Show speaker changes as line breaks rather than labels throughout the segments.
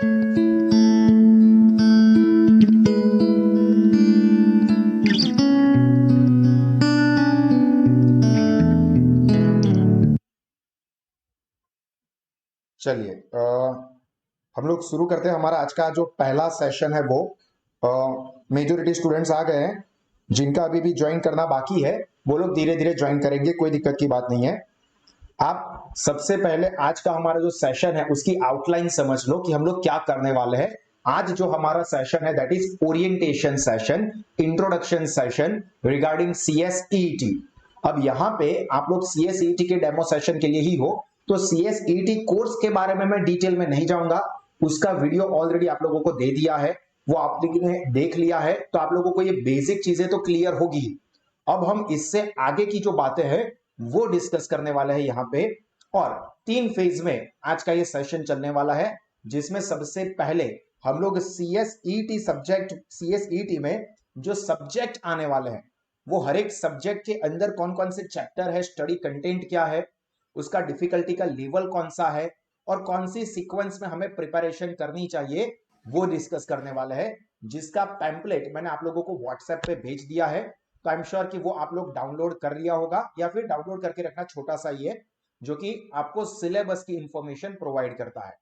चलिए हम लोग शुरू करते हैं। हमारा आज का जो पहला सेशन है वो मेजोरिटी स्टूडेंट्स आ गए हैं। जिनका अभी भी ज्वाइन करना बाकी है वो लोग धीरे धीरे ज्वाइन करेंगे, कोई दिक्कत की बात नहीं है। आप सबसे पहले आज का हमारा जो सेशन है उसकी आउटलाइन समझ लो कि हम लोग क्या करने वाले हैं। आज जो हमारा सेशन है that is orientation session, introduction session regarding CSET. अब यहाँ पे आप लोग सीएसईटी के डेमो सेशन के लिए ही हो, तो सीएसईटी कोर्स के बारे में मैं डिटेल में नहीं जाऊंगा। उसका वीडियो ऑलरेडी आप लोगों को दे दिया है, वो आप लोगों ने देख लिया है, तो आप लोगों को ये बेसिक चीजें तो क्लियर होगी। अब हम इससे आगे की जो बातें हैं वो डिस्कस करने वाले हैं यहाँ पे। और 3 फेज में आज का ये सेशन चलने वाला है, जिसमें सबसे पहले हम लोग सीएसईटी सब्जेक्ट, सीएसईटी में जो सब्जेक्ट आने वाले हैं वो हर एक सब्जेक्ट के अंदर कौन कौन से चैप्टर है, स्टडी कंटेंट क्या है, उसका डिफिकल्टी का लेवल कौन सा है और कौन सी सीक्वेंस में हमें प्रिपरेशन करनी चाहिए, वो डिस्कस करने वाले हैं। जिसका पैम्पलेट मैंने आप लोगों को व्हाट्सएप पे भेज दिया है, तो आई एम श्योर कि वो आप लोग डाउनलोड कर लिया होगा, या फिर डाउनलोड करके रखना। छोटा सा ये जो कि आपको सिलेबस की इंफॉर्मेशन प्रोवाइड करता है।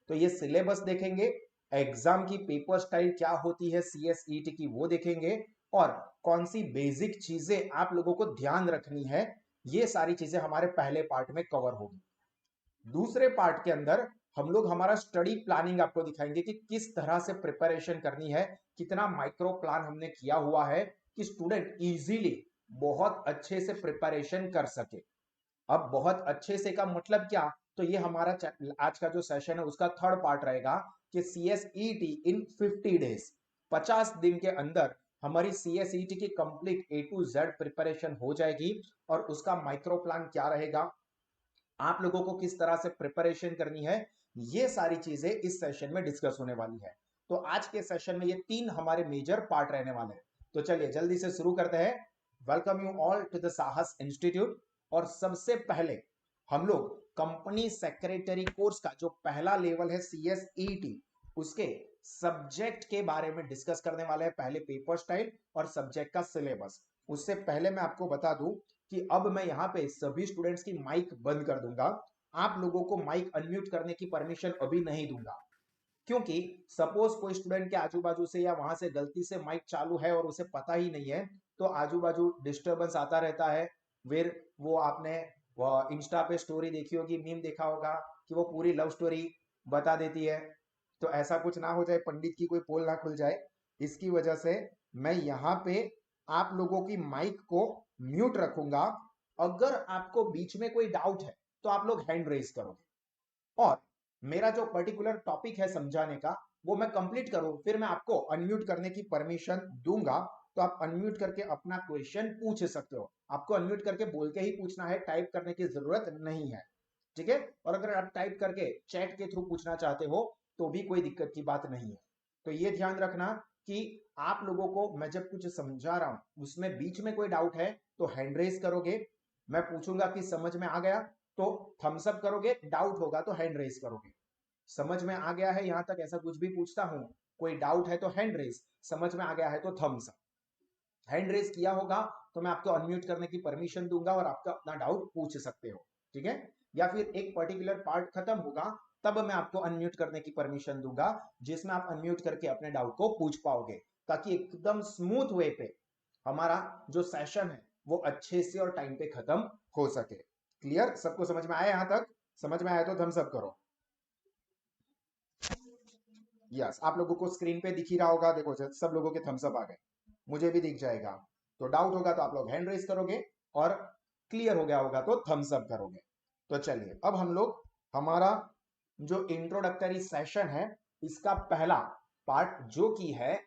तो ये सिलेबस देखेंगे, एग्जाम की पेपर स्टाइल क्या होती है सीएसईटी की वो देखेंगे, और कौन सी बेसिक चीजें आप लोगों को ध्यान रखनी है, ये सारी चीजें हमारे पहले पार्ट में कवर होगी। दूसरे पार्ट के अंदर हम लोग हमारा स्टडी प्लानिंग आपको दिखाएंगे कि किस तरह से प्रिपरेशन करनी है, कितना माइक्रो प्लान हमने किया हुआ है कि स्टूडेंट इजीली बहुत अच्छे से प्रिपरेशन कर सके। अब बहुत अच्छे से का मतलब क्या, तो ये हमारा आज का जो सेशन है उसका थर्ड पार्ट रहेगा कि सीएसईटी इन 50 डेज, 50 दिन के अंदर हमारी सीएसईटी की complete A to Z preparation हो जाएगी। और उसका माइक्रो प्लान क्या रहेगा, आप लोगों को किस तरह से प्रिपरेशन करनी है, ये सारी चीजें इस सेशन में डिस्कस होने वाली है। तो आज के सेशन में ये 3 हमारे मेजर पार्ट रहने वाले हैं। तो चलिए जल्दी से शुरू करते हैं। Welcome you all to the Sahas institute. और सबसे पहले हम लोग कंपनी सेक्रेटरी कोर्स का जो पहला लेवल है सीएसईटी, उसके सब्जेक्ट के बारे में डिस्कस करने वाले हैं। पहले पेपर स्टाइल और सब्जेक्ट का सिलेबस। उससे पहले मैं आपको बता दूं कि अब मैं यहाँ पे सभी स्टूडेंट्स की माइक बंद कर दूंगा। आप लोगों को माइक अनम्यूट करने की परमिशन अभी नहीं दूंगा, क्योंकि सपोज कोई स्टूडेंट के आजू बाजू से या वहां से गलती से माइक चालू है और उसे पता ही नहीं है, तो आजू बाजू डिस्टर्बेंस आता रहता है। फिर वो आपने इंस्टा पे स्टोरी देखी होगी, मीम देखा होगा कि वो पूरी लव स्टोरी बता देती है। तो ऐसा कुछ ना हो जाए, पंडित की कोई पोल ना खुल जाए, इसकी वजह से मैं यहाँ पे आप लोगों की माइक को म्यूट रखूंगा। अगर आपको बीच में कोई डाउट है तो आप लोग हैंड रेज करोगे, और मेरा जो पर्टिकुलर टॉपिक है समझाने का वो मैं कंप्लीट करूं, फिर मैं आपको अनम्यूट करने की परमिशन दूंगा। तो आप अनम्यूट करके अपना क्वेश्चन पूछ सकते हो। आपको अनम्यूट करके बोल के ही पूछना है, टाइप करने की जरूरत नहीं है, ठीक है। और अगर आप टाइप करके चैट के थ्रू पूछना चाहते हो तो भी कोई दिक्कत की बात नहीं है। तो ये ध्यान रखना कि आप लोगों को मैं जब कुछ समझा रहा हूं उसमें बीच में कोई डाउट है तो हैंड रेज करोगे, मैं पूछूंगा कि समझ में आ गया तो थम्स अप करोगे, डाउट होगा तो हैंड रेज करोगे। समझ में आ गया है यहां तक, ऐसा कुछ भी पूछता हूं, कोई डाउट है तो हैंड रेज, समझ में आ गया है तो थम्स अप। हैंड रेज किया होगा तो मैं आपको अनम्यूट करने की परमिशन दूंगा और आपका अपना डाउट पूछ सकते हो, ठीक है। या फिर एक पर्टिकुलर पार्ट खत्म होगा तब मैं आपको अनम्यूट करने की परमिशन दूंगा, जिसमें आप अनम्यूट करके अपने डाउट को पूछ पाओगे, ताकि एकदम स्मूथ वे पे हमारा जो सेशन है वो अच्छे से और टाइम पे खत्म हो सके। क्लियर, सबको समझ में आया यहां तक? समझ में आया तो थम्स अप करो। यस, आप लोगों को स्क्रीन पे दिख ही रहा होगा, देखो सब लोगों के थम्स अप आ गए, मुझे भी दिख जाएगा। तो डाउट होगा तो आप लोग हैंड रेज करोगे, और क्लियर हो गया होगा तो थम्स अप करोगे। तो चलिए अब हम लोग हमारा जो इंट्रोडक्टरी सेशन है इसका पहला पार्ट जो की है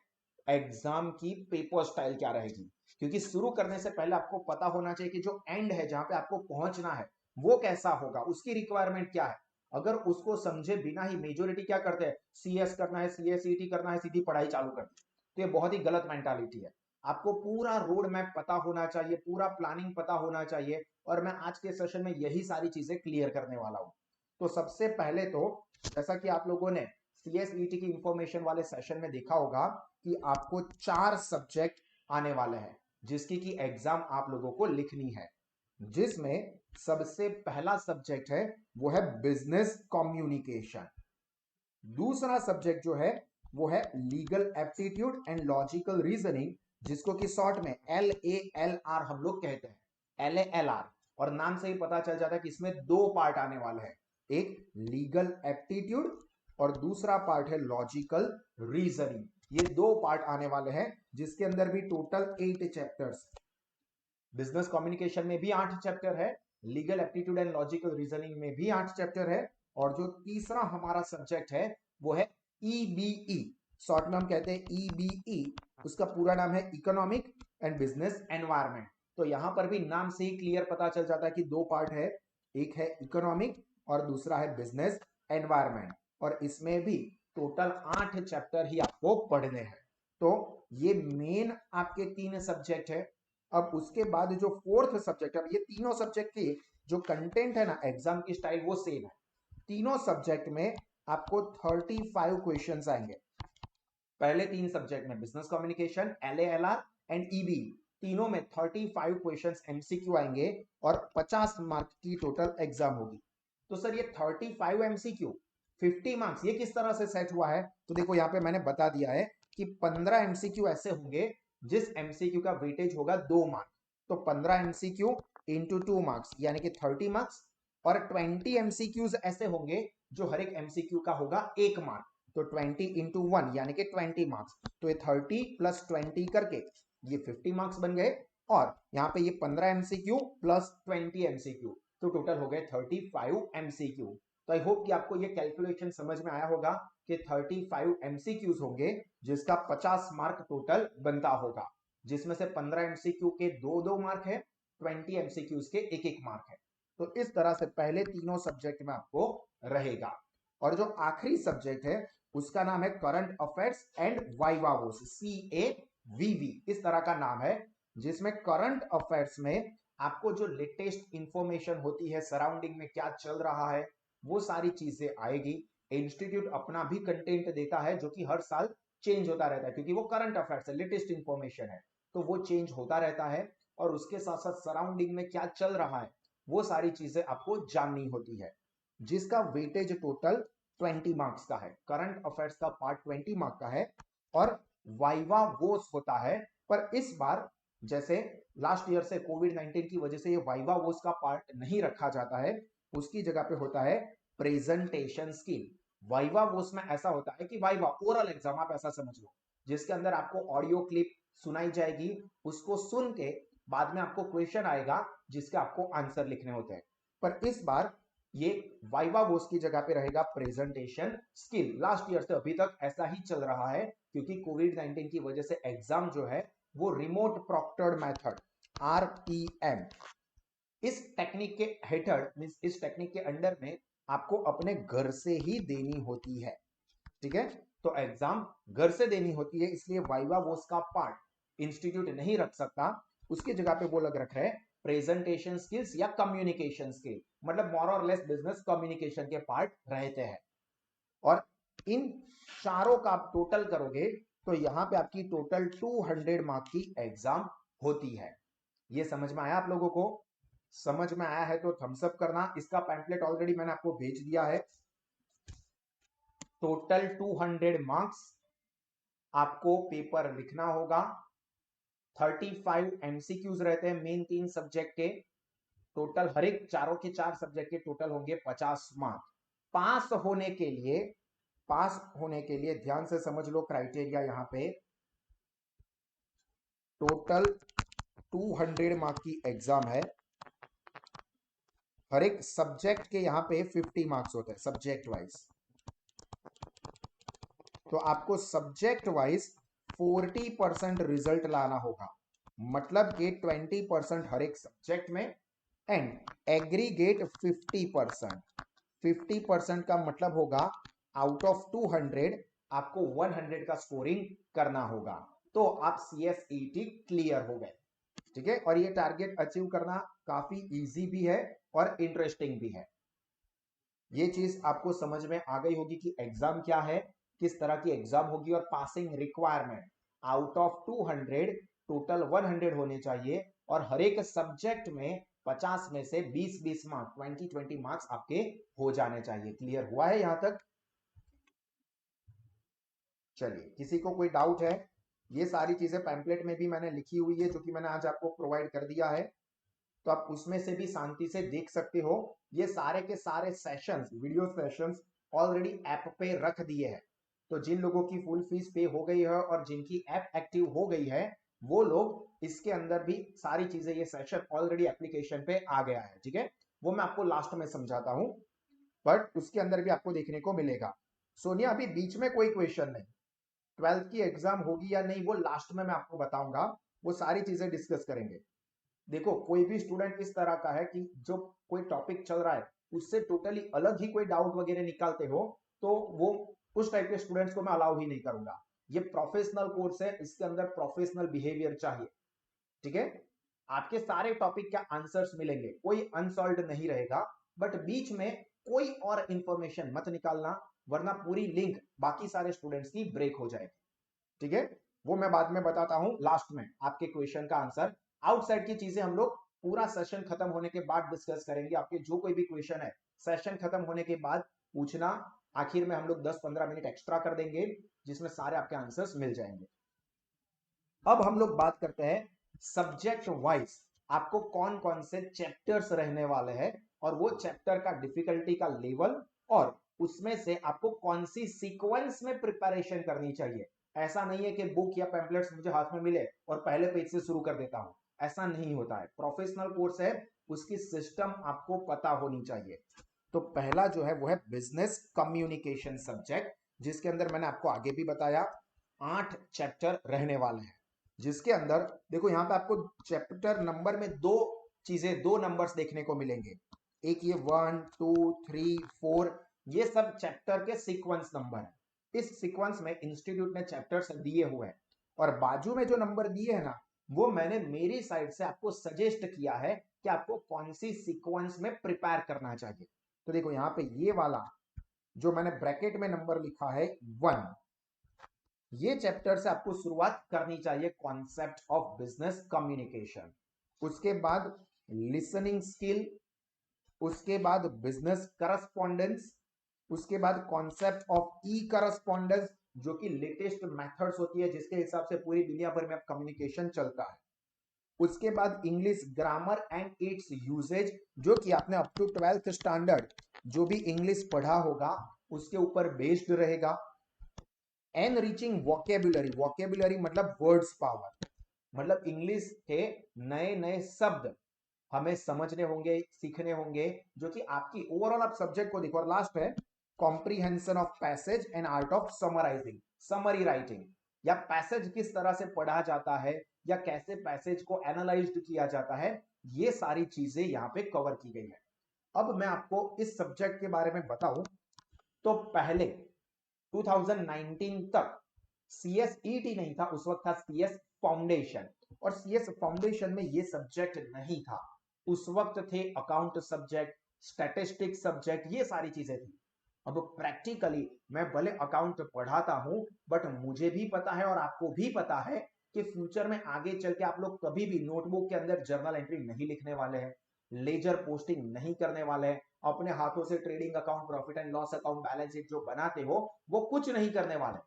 एग्जाम की पेपर स्टाइल क्या रहेगी। क्योंकि शुरू करने से पहले आपको पता होना चाहिए कि जो एंड है जहां पे आपको पहुंचना है वो कैसा होगा, उसकी रिक्वायरमेंट क्या है। अगर उसको समझे बिना ही मेजोरिटी क्या करते हैं, सीएस करना है, सीएसईटी करना है, सीधी पढ़ाई चालू करते हैं, तो ये बहुत ही गलत मेंटालिटी है। आपको पूरा रोड मैप पता होना चाहिए, पूरा प्लानिंग पता होना चाहिए, और मैं आज के सेशन में यही सारी चीजें क्लियर करने वाला हूं। तो सबसे पहले तो जैसा कि आप लोगों ने सीएसईटी की इंफॉर्मेशन वाले सेशन में देखा होगा कि आपको 4 सब्जेक्ट आने वाले हैं जिसकी की एग्जाम आप लोगों को लिखनी है, जिसमें सबसे पहला सब्जेक्ट है वो है बिजनेस कम्युनिकेशन। दूसरा सब्जेक्ट जो है वो है legal aptitude and logical reasoning, जिसको कि शॉर्ट में LALR हम लोग कहते हैं, LALR। और नाम से ही पता चल जाता है कि इसमें 2 पार्ट आने वाले हैं, एक लीगल एप्टीट्यूड और दूसरा पार्ट है लॉजिकल रीजनिंग। ये 2 पार्ट आने वाले हैं जिसके अंदर भी टोटल 8 चैप्टर्स। बिजनेस कम्युनिकेशन में भी 8 चैप्टर है, legal aptitude and logical reasoning में भी 8 चैप्टर है, और जो तीसरा हमारा सब्जेक्ट है वो है EBE, शॉर्ट में हम कहते हैं EBE, उसका पूरा नाम है इकोनॉमिक एंड बिजनेस एनवायरनमेंट। तो यहां पर भी नाम से ही क्लियर पता चल जाता है कि 2 पार्ट है, एक है इकोनॉमिक और दूसरा है बिजनेस एनवायरनमेंट, और इसमें भी टोटल 8 चैप्टर ही आपको पढ़ने हैं। तो ये मेन आपके 3 सब्जेक्ट है। अब उसके बाद जो फोर्थ सब्जेक्ट है, अब ये तीनों सब्जेक्ट की जो कंटेंट है ना, एग्जाम की स्टाइल वो सेम है। तीनों सब्जेक्ट में आपको 35 क्वेश्चंस आएंगे। पहले 3 सब्जेक्ट में business communication, LALR and EB, तीनों में 35 क्वेश्चंस MCQ आएंगे और 50 मार्क की टोटल एग्जाम होगी। तो सर ये 35 MCQ 50 मार्क्स ये किस तरह से सेट हुआ है? तो देखो यहाँ पे मैंने बता दिया है कि 15 MCQ ऐसे होंगे जिस MCQ का वेटेज होगा 2 मार्क। तो 15 MCQ इंटू 2 मार्क्स यानी कि 30 मार्क्स, और 20 MCQs ऐसे होंगे जो हर एक MCQ का होगा 1 मार्क। तो 20 इंटू 1 यानी कि 20 मार्क्स। तो ये 30 प्लस 20 करके ये 50 मार्क्स बन गए, और यहाँ पे ये 15 MCQ प्लस 20 MCQ, तो टोटल हो गए 35 MCQ। तो आई होप कि आपको ये कैलकुलेशन समझ में आया होगा कि 35 MCQs होंगे जिसका 50 मार्क टोटल बनता होगा, जिसमें से 15 MCQ के 2-2 मार्क है, 20 MCQs के 1-1 मार्क है। तो इस तरह से पहले तीनों सब्जेक्ट में आपको रहेगा। और जो आखिरी सब्जेक्ट है उसका नाम है current affairs and viva voce, CAVV इस तरह का नाम है, जिसमें करंट अफेयर्स में आपको जो लेटेस्ट इंफॉर्मेशन होती है, सराउंडिंग में क्या चल रहा है, वो सारी चीजें आएगी। इंस्टीट्यूट अपना भी कंटेंट देता है जो कि हर साल चेंज होता रहता है, क्योंकि वो करंट अफेयर्स है, लेटेस्ट इंफॉर्मेशन है, तो वो चेंज होता रहता है। और उसके साथ साथ सराउंडिंग में क्या चल रहा है वो सारी चीजें आपको जाननी होती है, जिसका वेटेज टोटल 20 मार्क्स का है। करंट अफेयर्स का पार्ट 20 मार्क का है और वाइवा वोस होता है। पर इस बार जैसे लास्ट ईयर से कोविड-19 की वजह से ये वाइवा वोस का पार्ट नहीं रखा जाता है, उसकी जगह पे होता है प्रेजेंटेशन स्किल। वाइवा वोस में ऐसा होता है कि वाइवा ओरल एग्जाम आप ऐसा समझ लो, जिसके अंदर आपको ऑडियो क्लिप सुनाई जाएगी, उसको सुन के बाद में आपको क्वेश्चन आएगा जिसके आपको आंसर लिखने होते हैं। पर इस बार ये वाइवा वोस की जगह पे रहेगा प्रेजेंटेशन स्किल। लास्ट ईयर से अभी तक ऐसा ही चल रहा है, क्योंकि कोविड-19 की वजह से एग्जाम जो है वो रिमोट प्रोक्टर्ड मेथड RPM, इस टेक्निक के हेठड़ मींस इस टेक्निक के अंडर में आपको अपने घर से ही देनी होती है। ठीक है, तो एग्जाम घर से देनी होती है, इसलिए वाइवा वोस का पार्ट इंस्टीट्यूट नहीं रख सकता, उसकी जगह पे वो लग रखा है प्रेजेंटेशन स्किल्स या कम्युनिकेशन स्किल, मतलब मोर और लेस बिजनेस कम्युनिकेशन के पार्ट रहते हैं। और इन चारों का आप टोटल करोगे तो यहां पे आपकी टोटल 200 मार्क की एग्जाम होती है। ये समझ में आया आप लोगों को? समझ में आया है तो थम्स अप करना। इसका पैम्पलेट ऑलरेडी मैंने आपको भेज दिया है। टोटल 200 मार्क्स आपको पेपर लिखना होगा। 35 MCQs रहते हैं मेन 3 सब्जेक्ट के। टोटल हर एक चारों के 4 सब्जेक्ट के टोटल होंगे 50 मार्क। पास होने के लिए ध्यान से समझ लो क्राइटेरिया, यहां पे टोटल 200 मार्क की एग्जाम है। हर एक सब्जेक्ट के यहां पे 50 मार्क्स होते हैं सब्जेक्ट वाइज। तो आपको सब्जेक्ट वाइज 40% रिजल्ट लाना होगा, मतलब कि 20% हर एक सब्जेक्ट में एंड एग्रीगेट 50%। 50% का मतलब होगा आउट ऑफ 200 आपको 100 का स्कोरिंग करना होगा, तो आप CSET क्लियर हो गए। ठीक है, और ये टारगेट अचीव करना काफी इजी भी है और इंटरेस्टिंग भी है। ये चीज आपको समझ में आ गई होगी कि एग्जाम क्या है, किस तरह की एग्जाम होगी, और passing requirement out of 200 total 100 होने चाहिए, और हर एक सब्जेक्ट में 50 में से 20-20 मार्क्स, 20-20 मार्क्स आपके हो जाने चाहिए। क्लियर हुआ है यहां तक? चलिए, किसी को कोई डाउट है? ये सारी चीजें पैम्पलेट में भी मैंने लिखी हुई है, जो कि मैंने आज आपको प्रोवाइड कर दिया है, तो आप उसमें से भी शांति से देख सकते हो। ये सारे के सारे sessions, video sessions already app पे रख दिए हैं। तो जिन लोगों की फुल फीस पे हो गई है और जिनकी ऐप एक्टिव हो गई है, वो लोग इसके अंदर भी सारी चीजें, ये सेशन ऑलरेडी एप्लीकेशन पे आ गया है। ठीक है, वो मैं आपको लास्ट में समझाता हूं, बट उसके अंदर भी आपको देखने को मिलेगा। सोनिया, अभी बीच में कोई क्वेश्चन नहीं, 12th की एग्जाम होगी या नहीं वो लास्ट में मैं आपको बताऊंगा, वो सारी चीजें डिस्कस करेंगे। देखो, कोई भी स्टूडेंट इस तरह का है कि जो कोई टॉपिक चल रहा है उससे टोटली अलग ही कोई डाउट वगैरह निकालते हो, तो वो उस टाइप के स्टूडेंट्स को मैं अलाउ ही नहीं करूंगा। ये प्रोफेशनल कोर्स है, इसके अंदर प्रोफेशनल बिहेवियर चाहिए। ठीक है, आपके सारे टॉपिक का आंसर्स मिलेंगे, कोई अनसॉल्व नहीं रहेगा, बट बीच में कोई और इंफॉर्मेशन मत निकालना, वरना पूरी लिंक बाकी सारे स्टूडेंट्स की ब्रेक हो जाएगी। ठीक है, वो मैं बाद में बताता हूं लास्ट में आपके क्वेश्चन का आंसर। आउटसाइड की चीजें हम लोग पूरा सेशन खत्म होने के बाद डिस्कस करेंगे। आपके जो कोई भी क्वेश्चन है सेशन खत्म होने के बाद पूछना, आखिर में हम लोग 10-15 मिनट एक्स्ट्रा कर देंगे, जिसमें सारे आपके आंसर्स मिल जाएंगे। अब हम लोग बात करते हैं सब्जेक्ट वाइज आपको कौन कौन से चैप्टर्स रहने वाले हैं, और वो चैप्टर का डिफिकल्टी का लेवल, और उसमें से आपको कौन सी सीक्वेंस में प्रिपरेशन करनी चाहिए। ऐसा नहीं है कि बुक या पैम्पलेट्स मुझे हाथ में मिले और पहले पेज से शुरू कर देता हूं, ऐसा नहीं होता है। प्रोफेशनल कोर्स है, उसकी सिस्टम आपको पता होनी चाहिए। तो पहला जो है वो है बिजनेस कम्युनिकेशन सब्जेक्ट, जिसके अंदर मैंने आपको आगे भी बताया 8 चैप्टर रहने वाले हैं, जिसके अंदर देखो यहां पे आपको चैप्टर नंबर में दो चीजें, दो नंबर्स देखने को मिलेंगे। एक ये 1 2 3 4, ये सब चैप्टर के सीक्वेंस नंबर है। इस सीक्वेंस में इंस्टीट्यूट ने चैप्टर्स दिए हुए हैं, और बाजू में जो नंबर दिए हैं ना, वो मैंने मेरी साइड से आपको सजेस्ट किया है कि आपको कौन सी सीक्वेंस में प्रिपेयर करना चाहिए। तो देखो यहाँ पे ये वाला जो मैंने ब्रैकेट में नंबर लिखा है 1, ये चैप्टर से आपको शुरुआत करनी चाहिए, कॉन्सेप्ट ऑफ बिजनेस कम्युनिकेशन। उसके बाद लिसनिंग स्किल, उसके बाद बिजनेस करस्पॉन्डेंस, उसके बाद कॉन्सेप्ट ऑफ ई करस्पॉन्डेंस, जो कि लेटेस्ट मेथड्स होती है जिसके हिसाब से पूरी दुनिया भर में कम्युनिकेशन चलता है। उसके बाद English grammar and its usages, जो कि आपने अप टू 12th स्टैंडर्ड जो भी इंग्लिश पढ़ा होगा उसके ऊपर बेस्ड रहेगा। एनरिचिंग वोकेबुलरी, वोकेबुलरी मतलब वर्ड्स पावर, मतलब इंग्लिश के नए नए शब्द हमें समझने होंगे, सीखने होंगे, जो कि आपकी ओवरऑल आप सब्जेक्ट को देखो। और लास्ट है comprehension of passage and art of summarizing, summary writing, या पैसेज किस तरह से पढ़ा जाता है या कैसे पैसेज को एनालाइज्ड किया जाता है, ये सारी चीजें यहाँ पे कवर की गई है। अब मैं आपको इस सब्जेक्ट के बारे में बताऊं, तो पहले 2019 तक सीएसईटी नहीं था, उस वक्त था सीएस फाउंडेशन, और सीएस फाउंडेशन में ये सब्जेक्ट नहीं था। उस वक्त थे अकाउंट सब्जेक्ट, स्टैटिस्टिक्स सब्जेक्ट, ये सारी चीजें थी। अब प्रैक्टिकली मैं भले अकाउंट पढ़ाता हूं, बट मुझे भी पता है और आपको भी पता है कि फ्यूचर में आगे चल के आप लोग कभी भी नोटबुक के अंदर जर्नल एंट्री नहीं लिखने वाले हैं, लेजर पोस्टिंग नहीं करने वाले हैं, अपने हाथों से trading account, profit and loss account, balance sheet जो बनाते हो वो कुछ नहीं करने वाले।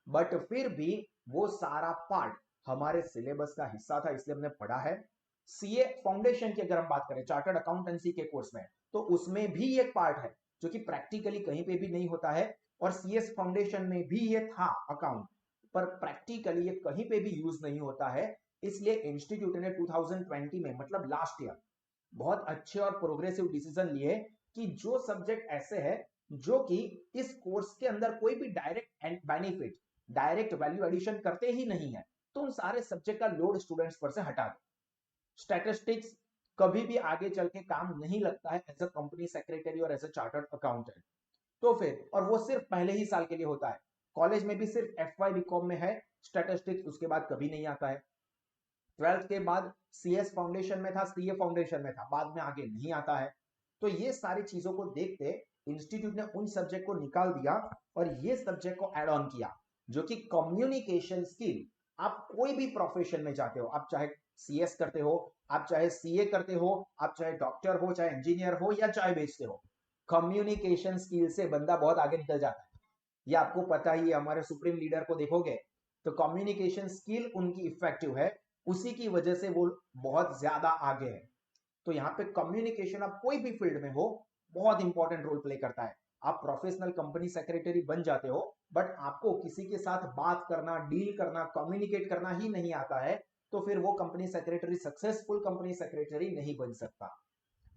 बट फिर भी वो सारा पार्ट हमारे सिलेबस का हिस्सा था, इसलिए हमने पढ़ा है। सीए फाउंडेशन की अगर हम बात करें चार्टर्ड अकाउंटेंसी के कोर्स में, तो उसमें भी एक पार्ट है जो कि प्रैक्टिकली कहीं पे भी नहीं होता है, और सीएस फाउंडेशन में भी ये था अकाउंट, पर प्रैक्टिकली ये कहीं पे भी यूज नहीं होता है। इसलिए इंस्टीट्यूट ने 2020 में, मतलब लास्ट ईयर, बहुत अच्छे और प्रोग्रेसिव डिसीजन लिए कि जो सब्जेक्ट ऐसे है जो कि इस कोर्स के अंदर कोई भी direct benefit, direct value addition करते ही नहीं है, तो उन सारे सब्जेक्ट का लोड स्टूडेंट्स पर से हटा दो। स्टैटिस्टिक्स कभी भी आगे चल के काम नहीं लगता है एज अ कंपनी सेक्रेटरी और एज अ चार्टर्ड अकाउंटेंट। तो फिर, और वो सिर्फ पहले ही साल के लिए होता है, कॉलेज में भी सिर्फ एफवाई बीकॉम में है स्टैटिस्टिक्स, उसके बाद कभी नहीं आता है। 12th के बाद सीएस फाउंडेशन में था, सीए फाउंडेशन में था, बाद में आगे नहीं आता है। तो ये सारी चीजों को देखते इंस्टीट्यूट ने उन सब्जेक्ट को निकाल दिया और ये सब्जेक्ट को ऐड ऑन किया, जो कि कम्युनिकेशन स्किल। आप कोई भी प्रोफेशन में जाते हो, आप चाहे सीएस करते हो, आप चाहे सीए करते हो, आप चाहे डॉक्टर हो, चाहे इंजीनियर हो, या चाय बेचते हो, कम्युनिकेशन स्किल से बंदा बहुत आगे निकल जाता है। ये आपको पता ही है, हमारे सुप्रीम लीडर को देखोगे तो कम्युनिकेशन स्किल उनकी इफेक्टिव है, उसी की वजह से वो बहुत ज्यादा आगे है। तो यहाँ पे कम्युनिकेशन आप कोई भी फील्ड में हो बहुत इंपॉर्टेंट रोल प्ले करता है। आप प्रोफेशनल कंपनी सेक्रेटरी बन जाते हो, बट आपको किसी के साथ बात करना, डील करना, कम्युनिकेट करना ही नहीं आता है, तो फिर वो company secretary successful company secretary नहीं बन सकता।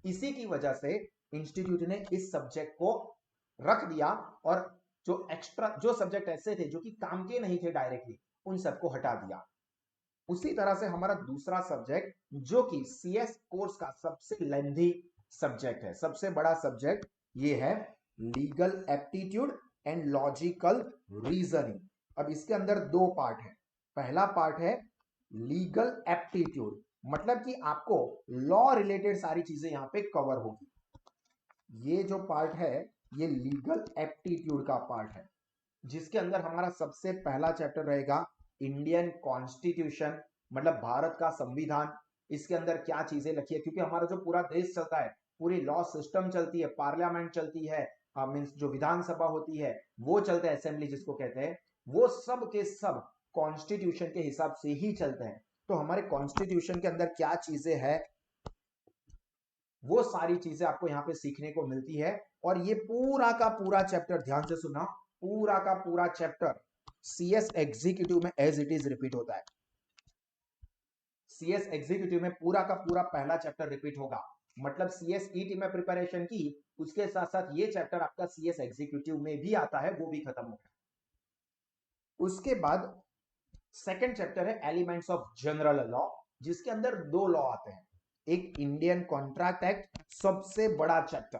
इसी की वजह से इंस्टीट्यूट ने इस सब्जेक्ट को रख दिया और जो एक्स्ट्रा जो सब्जेक्ट ऐसे थे जो कि काम के नहीं थे डायरेक्टली, उन सबको हटा दिया। उसी तरह से हमारा दूसरा सब्जेक्ट जो कि सीएस कोर्स का सबसे लेंथी सब्जेक्ट है, सबसे बड़ा सब्जेक्ट, ये है legal aptitude and logical reasoning. अब इसके अंदर दो पार्ट है। पहला पार्ट है लीगल एप्टीट्यूड, मतलब कि आपको लॉ रिलेटेड सारी चीजें यहां पे कवर होगी। ये जो पार्ट है ये लीगल एप्टीट्यूड का पार्ट है, जिसके अंदर हमारा सबसे पहला चैप्टर रहेगा इंडियन कॉन्स्टिट्यूशन, मतलब भारत का संविधान। इसके अंदर क्या चीजें लिखी है, क्योंकि हमारा जो पूरा देश चलता है, पूरी लॉ सिस्टम चलती है, पार्लियामेंट चलती है, मीन्स जो विधानसभा होती है वो चलते हैं, असेंबली जिसको कहते हैं, वो सब के सब कॉन्स्टिट्यूशन के हिसाब से ही चलते हैं। तो हमारे कॉन्स्टिट्यूशन के अंदर क्या चीजें हैं, वो सारी चीजें आपको यहाँ पे सीखने को मिलती है। और ये पूरा का पूरा चैप्टर, ध्यान से सुना, पूरा का पूरा चैप्टर सीएस एग्जीक्यूटिव में एज इट इज रिपीट होता है। सीएस एग्जीक्यूटिव में पूरा का पूरा पहला चैप्टर रिपीट होगा, मतलब सीएस ईटी में प्रिपरेशन की, उसके साथ साथ ये चैप्टर आपका सीएस एग्जीक्यूटिव में भी आता है, वो भी खत्म हो गया। उसके बाद सेकंड चैप्टर है एलिमेंट्स ऑफ जनरल लॉ, जिसके अंदर दो लॉ आते हैं। एक इंडियन कॉन्ट्रैक्ट एक्ट, सबसे बड़ा चैप्टर,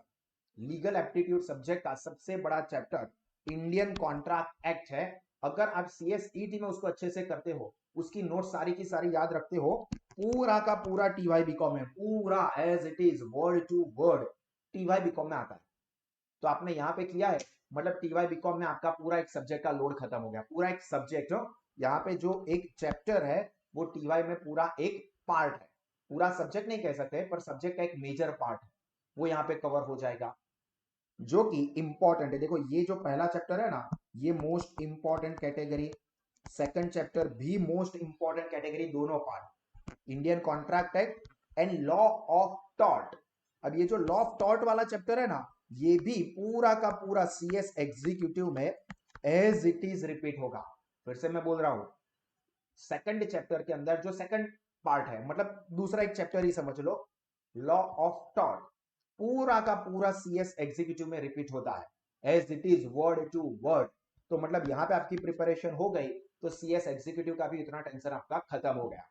लीगल एप्टीट्यूड सब्जेक्ट का सबसे बड़ा चैप्टर इंडियन कॉन्ट्रैक्ट एक्ट है। अगर आप सीएसईटी में उसको अच्छे से करते हो, उसकी नोट सारी की सारी याद रखते हो, पूरा का पूरा टीवाई बीकॉम में, पूरा as it is word to word TY BCom में आता है। तो आपने यहाँ पे किया है, मतलब टीवाई बीकॉम में आपका पूरा एक सब्जेक्ट का लोड खत्म हो गया, पूरा एक सब्जेक्ट हो। यहाँ पे जो एक चैप्टर है वो टीवाई में पूरा एक पार्ट है, पूरा सब्जेक्ट नहीं कह सकते पर सब्जेक्ट का एक मेजर पार्ट है, वो यहाँ पे कवर हो जाएगा, जो कि इंपॉर्टेंट है। देखो ये जो पहला चैप्टर है ना, ये most important category, second chapter भी मोस्ट इंपॉर्टेंट कैटेगरी, दोनों part, Indian contract act and law of tort. अब ये जो लॉ ऑफ टॉर्ट वाला चैप्टर है ना, ये भी पूरा का पूरा सीएस एग्जीक्यूटिव में एज इट इज रिपीट होगा। फिर से मैं बोल रहा हूं, सेकंड चैप्टर के अंदर जो सेकंड पार्ट है, मतलब दूसरा एक चैप्टर ही समझ लो, लॉ ऑफ टॉर्ट, पूरा का पूरा सीएस एग्जीक्यूटिव में रिपीट होता है as it is word to word. तो मतलब यहां पे आपकी प्रिपरेशन हो गई तो सीएस एग्जीक्यूटिव का भी इतना टेंशन आपका खत्म हो गया।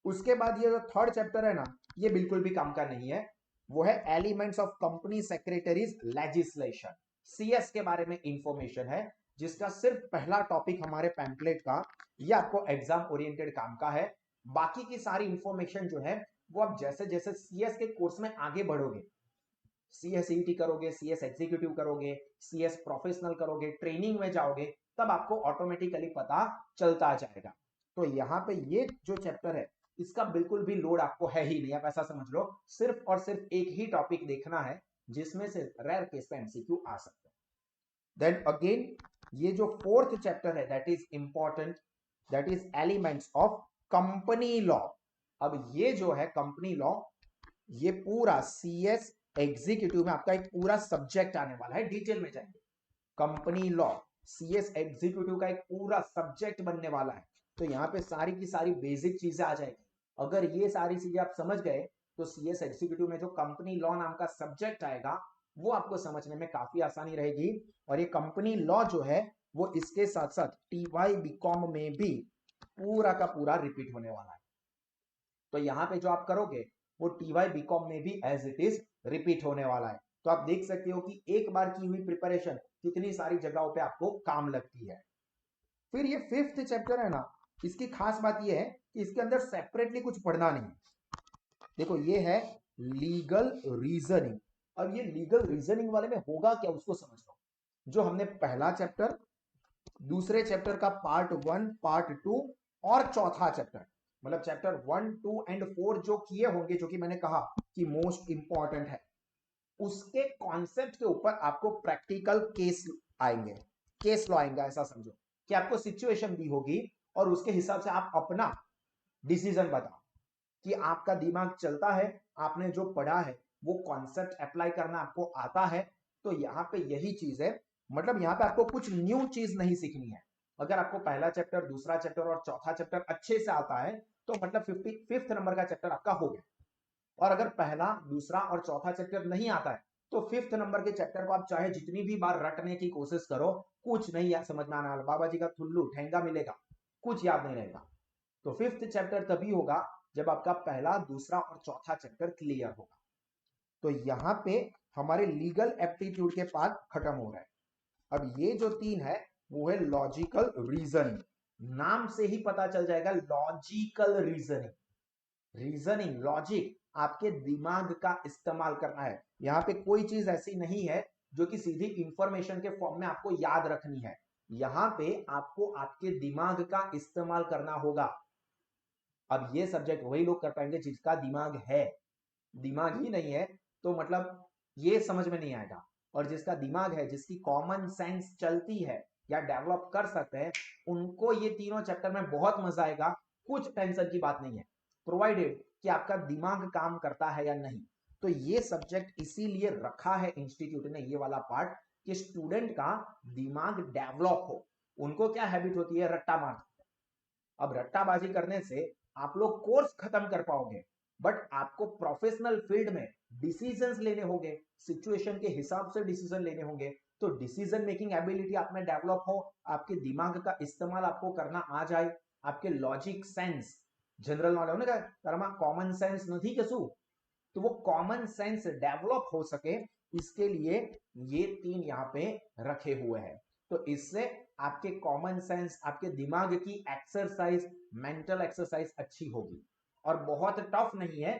उसके बाद ये जो थर्ड चैप्टर है ना, ये बिल्कुल भी काम का नहीं है, वो है elements of company secretaries legislation. CS के बारे में इंफॉर्मेशन है, जिसका सिर्फ पहला टॉपिक हमारे पैम्पलेट का, ये आपको एग्जाम ओरिएंटेड काम का है। बाकी की सारी इंफॉर्मेशन जो है वो आप जैसे जैसे सीएस के कोर्स में आगे बढ़ोगे, सीएसईटी करोगे, सीएस एग्जीक्यूटिव करोगे, सीएस प्रोफेशनल करोगे, ट्रेनिंग में जाओगे, तब आपको ऑटोमेटिकली पता चलता जाएगा। तो यहाँ पे ये जो चैप्टर है इसका बिल्कुल भी लोड आपको है ही नहीं, आप ऐसा समझ लो, सिर्फ और सिर्फ एक ही टॉपिक देखना है जिसमें से रेयर केस पे एमसीक्यू आ सकते हैं। देन अगेन ये जो फोर्थ चैप्टर है that is important, that is elements of company law. अब ये जो है कंपनी लॉ, ये पूरा सीएस एग्जीक्यूटिव में आपका एक पूरा सब्जेक्ट आने वाला है, डिटेल में जाएंगे। कंपनी लॉ सीएस एग्जीक्यूटिव का एक पूरा सब्जेक्ट बनने वाला है। तो यहाँ पे सारी की सारी बेसिक चीजें आ जाएगी। अगर ये सारी चीजें आप समझ गए तो सीएस एग्जीक्यूटिव में जो कंपनी लॉ नाम का सब्जेक्ट आएगा वो आपको समझने में काफी आसानी रहेगी। और ये कंपनी लॉ जो है वो इसके साथ साथ टीवाई बीकॉम में भी पूरा का पूरा रिपीट होने वाला है। तो यहाँ पे जो आप करोगे वो टीवाई बीकॉम में भी एज इट इज रिपीट होने वाला है। तो आप देख सकते हो कि एक बार की हुई प्रिपरेशन कितनी सारी जगहों पे आपको काम लगती है। फिर ये फिफ्थ चैप्टर है ना, इसकी खास बात ये है कि इसके अंदर सेपरेटली कुछ पढ़ना नहीं। देखो ये है लीगल रीजनिंग। अब ये लीगल रीजनिंग वाले में होगा क्या उसको समझ लो। जो हमने पहला चैप्टर, दूसरे चैप्टर का पार्ट 1, पार्ट 2 और चौथा चैप्टर, मतलब चैप्टर 1, 2 एंड 4 जो किए होंगे, जो कि मैंने कहा कि मोस्ट इंपॉर्टेंट है, उसके कॉन्सेप्ट के ऊपर आपको प्रैक्टिकल केस आएंगे, केस लॉ आएंगे। ऐसा समझो कि आपको सिचुएशन दी होगी और उसके हिसाब से आप अपना डिसीजन बताओ कि आपका दिमाग चलता है, आपने जो पढ़ा है वो कॉन्सेप्ट अप्लाई करना आपको आता है। तो यहाँ पे यही चीज है, मतलब यहाँ पे आपको कुछ न्यू चीज नहीं सीखनी है। अगर आपको पहला चैप्टर, दूसरा चैप्टर और चौथा चैप्टर अच्छे से आता है तो मतलब 55th नंबर का चैप्टर आपका हो गया। और अगर पहला, दूसरा और चौथा चैप्टर नहीं आता है तो 5th नंबर के चैप्टर को आप चाहे जितनी भी बार रटने की कोशिश करो, कुछ नहीं याद समझ में आने वाला। बाबा जी का ठुल्लू ठेंगा मिलेगा, कुछ याद नहीं रहेगा। तो 5th चैप्टर तभी होगा जब आपका पहला, दूसरा और चौथा चैप्टर क्लियर होगा। तो यहां पे हमारे लीगल एप्टीट्यूड के पार्ट खत्म हो रहा है। अब ये जो 3 है वो है लॉजिकल रीजनिंग। नाम से ही पता चल जाएगा, लॉजिकल रीजनिंग। रीजनिंग, लॉजिक, आपके दिमाग का इस्तेमाल करना है। यहां पे कोई चीज ऐसी नहीं है जो कि सीधी इंफॉर्मेशन के फॉर्म में आपको याद रखनी है। यहां पे आपको आपके दिमाग का इस्तेमाल करना होगा। अब ये सब्जेक्ट वही लोग कर पाएंगे जिसका दिमाग है। दिमाग ही नहीं है तो मतलब ये समझ में नहीं आएगा। और जिसका दिमाग है, जिसकी कॉमन सेंस चलती है या डेवलप कर सकते हैं, उनको ये तीनों चैप्टर में बहुत मजा आएगा। कुछ टेंशन की बात नहीं है, प्रोवाइडेड कि आपका दिमाग काम करता है या नहीं। तो ये सब्जेक्ट इसीलिए रखा है इंस्टीट्यूट ने, ये वाला पार्ट, कि स्टूडेंट का दिमाग डेवलप हो। उनको क्या हैबिट होती है, रट्टा मारते। अब रट्टाबाजी करने से आप लोग कोर्स खत्म कर पाओगे, बट आपको प्रोफेशनल फील्ड में डिसीजंस लेने होंगे, सिचुएशन के हिसाब से डिसीजन लेने होंगे। तो डिसीजन मेकिंग एबिलिटी आप में डेवलप हो, आपके दिमाग का इस्तेमाल आपको करना आ जाए, आपके लॉजिक सेंस, जनरल नॉलेज होने का तारामा कॉमन सेंस नहीं कसू, तो वो कॉमन सेंस डेवलप हो सके, इसके लिए ये 3 यहाँ पे रखे हुए हैं। तो इससे आपके कॉमन सेंस, आपके दिमाग की एक्सरसाइज, मेंटल एक्सरसाइज अच्छी होगी। और बहुत टफ नहीं है,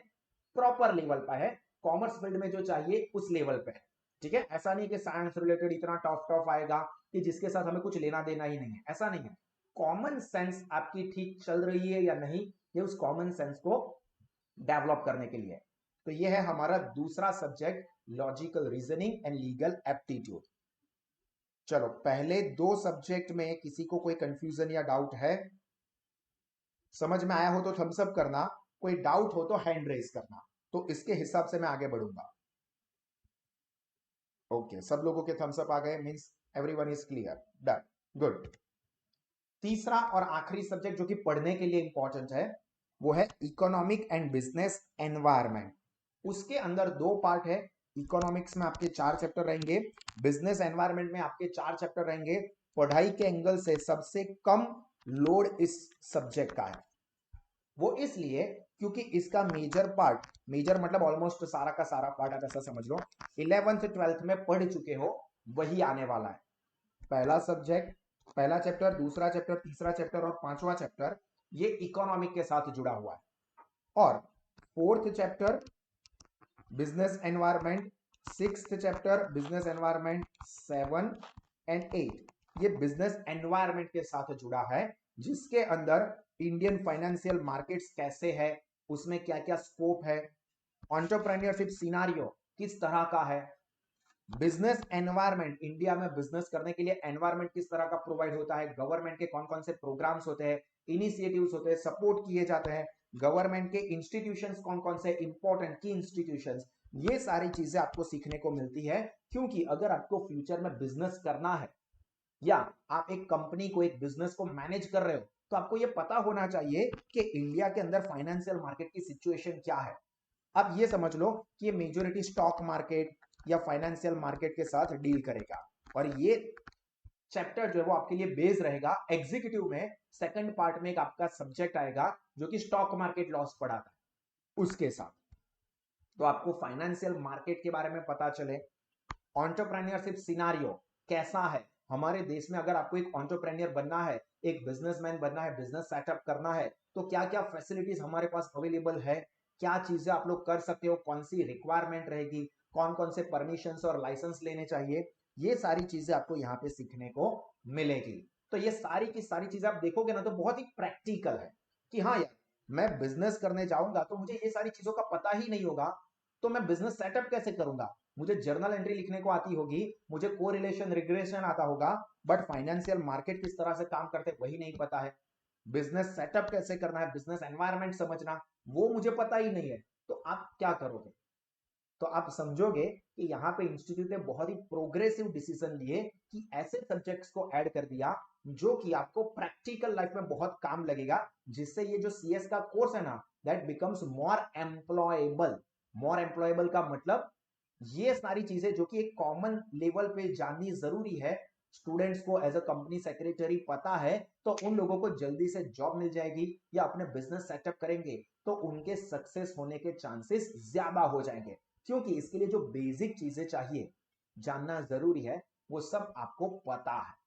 प्रॉपर लेवल पर है, कॉमर्स फील्ड में जो चाहिए उस लेवल पे है। ठीक है, ऐसा नहीं कि साइंस रिलेटेड इतना टफ टफ आएगा कि जिसके साथ हमें कुछ लेना देना ही नहीं है, ऐसा नहीं है। कॉमन सेंस आपकी ठीक चल रही है या नहीं, ये उस कॉमन सेंस को डेवलप करने के लिए। तो ये है हमारा दूसरा subject, logical reasoning and legal aptitude. चलो, पहले 2 सब्जेक्ट में किसी को कोई कंफ्यूजन या डाउट है? समझ में आया हो तो थम्स अप करना, कोई डाउट हो तो हैंड रेज करना, तो इसके हिसाब से मैं आगे बढ़ूंगा। ओके, सब लोगों के थम्स अप आ गए, means everyone is clear, done, good. तीसरा और आखिरी सब्जेक्ट जो कि पढ़ने के लिए इंपॉर्टेंट है वो है इकोनॉमिक एंड बिजनेस एनवायरनमेंट। उसके अंदर 2 पार्ट है। इकोनॉमिक्स में आपके 4 चैप्टर रहेंगे, बिजनेस एनवायरनमेंट में आपके 4 चैप्टर रहेंगे। पढ़ाई के एंगल से सबसे कम लोड इस सब्जेक्ट का है। वो इसलिए क्योंकि इसका मेजर पार्ट, मेजर मतलब ऑलमोस्ट सारा का सारा पार्ट आप ऐसा समझ लो 11th 12th में पढ़ चुके हो, वही आने वाला है। पहला सब्जेक्ट, पहला चैप्टर, दूसरा चैप्टर, तीसरा चैप्टर और 5वां चैप्टर ये इकोनॉमिक के साथ जुड़ा हुआ है। और 4th chapter business environment, 6th chapter business environment, 7 and 8 ये बिजनेस एनवायरनमेंट के साथ जुड़ा है, जिसके अंदर इंडियन फाइनेंशियल मार्केट्स कैसे है, उसमें क्या क्या स्कोप है, एंटरप्रेन्योरशिप सिनारियो किस तरह का है, बिजनेस एनवायरनमेंट, इंडिया में बिजनेस करने के लिए एनवायरनमेंट किस तरह का प्रोवाइड होता है, गवर्नमेंट के कौन कौन से प्रोग्राम्स होते हैं, इनिशिएटिव्स होते हैं, सपोर्ट किए जाते हैं, गवर्नमेंट के इंस्टीट्यूशंस कौन कौन से इंपॉर्टेंट की इंस्टीट्यूशंस, ये सारी चीजें आपको सीखने को मिलती है। क्योंकि अगर आपको फ्यूचर में बिजनेस करना है या आप एक कंपनी को, एक बिजनेस को मैनेज कर रहे हो, तो आपको ये पता होना चाहिए कि इंडिया के अंदर फाइनेंशियल मार्केट की सिचुएशन क्या है। आप ये समझ लो कि ये मेजोरिटी स्टॉक मार्केट या फाइनेंशियल मार्केट के साथ डील करेगा। और ये चैप्टर जो है वो आपके लिए बेस रहेगा। एग्जीक्यूटिव में सेकंड पार्ट में एक आपका सब्जेक्ट आएगा जो कि स्टॉक मार्केट लॉस पढ़ाता है, उसके साथ। तो आपको फाइनेंशियल मार्केट के बारे में पता चले, एंटरप्रेन्योरशिप सिनारियो कैसा है हमारे देश में, अगर आपको एक एंटरप्रेन्योर बनना है, एक बिजनेसमैन बनना है, बिजनेस सेटअप करना है, तो क्या क्या फैसिलिटीज हमारे पास अवेलेबल है,
क्या चीजें आप लोग कर सकते हो, कौन सी रिक्वायरमेंट रहेगी, कौन कौन से परमिशंस और लाइसेंस लेने चाहिए, ये सारी चीजें आपको यहाँ पे सीखने को मिलेगी। तो ये सारी की सारी चीजें आप देखोगे ना तो बहुत ही प्रैक्टिकल है कि हाँ यार, मैं बिजनेस करने जाऊंगा तो मुझे ये सारी चीजों का पता ही नहीं होगा, तो मैं बिजनेस सेटअप कैसे करूंगा। मुझे जर्नल एंट्री लिखने को आती होगी, मुझे कोरिलेशन रिग्रेशन आता होगा, बट फाइनेंशियल मार्केट किस तरह से काम करते वही नहीं पता है। बिजनेस सेटअप कैसे करना है, बिजनेस एनवायरनमेंट समझना, वो मुझे पता ही नहीं है। तो आप क्या करोगे, तो आप समझोगे कि यहाँ पे इंस्टीट्यूट ने बहुत ही प्रोग्रेसिव डिसीजन लिए कि ऐसे सब्जेक्ट्स को ऐड कर दिया जो कि आपको प्रैक्टिकल लाइफ में बहुत काम लगेगा, जिससे ये जो सीएस का कोर्स है ना, that becomes more employable. More employable का मतलब ये सारी चीजें जो कि एक कॉमन लेवल पे जाननी जरूरी है, स्टूडेंट्स को एज अ कंपनी सेक्रेटरी पता है, तो उन लोगों को जल्दी से जॉब मिल जाएगी या अपने बिजनेस सेटअप करेंगे तो उनके सक्सेस होने के चांसेस ज्यादा हो जाएंगे, क्योंकि इसके लिए जो बेसिक चीजें चाहिए जानना जरूरी है वो सब आपको पता है।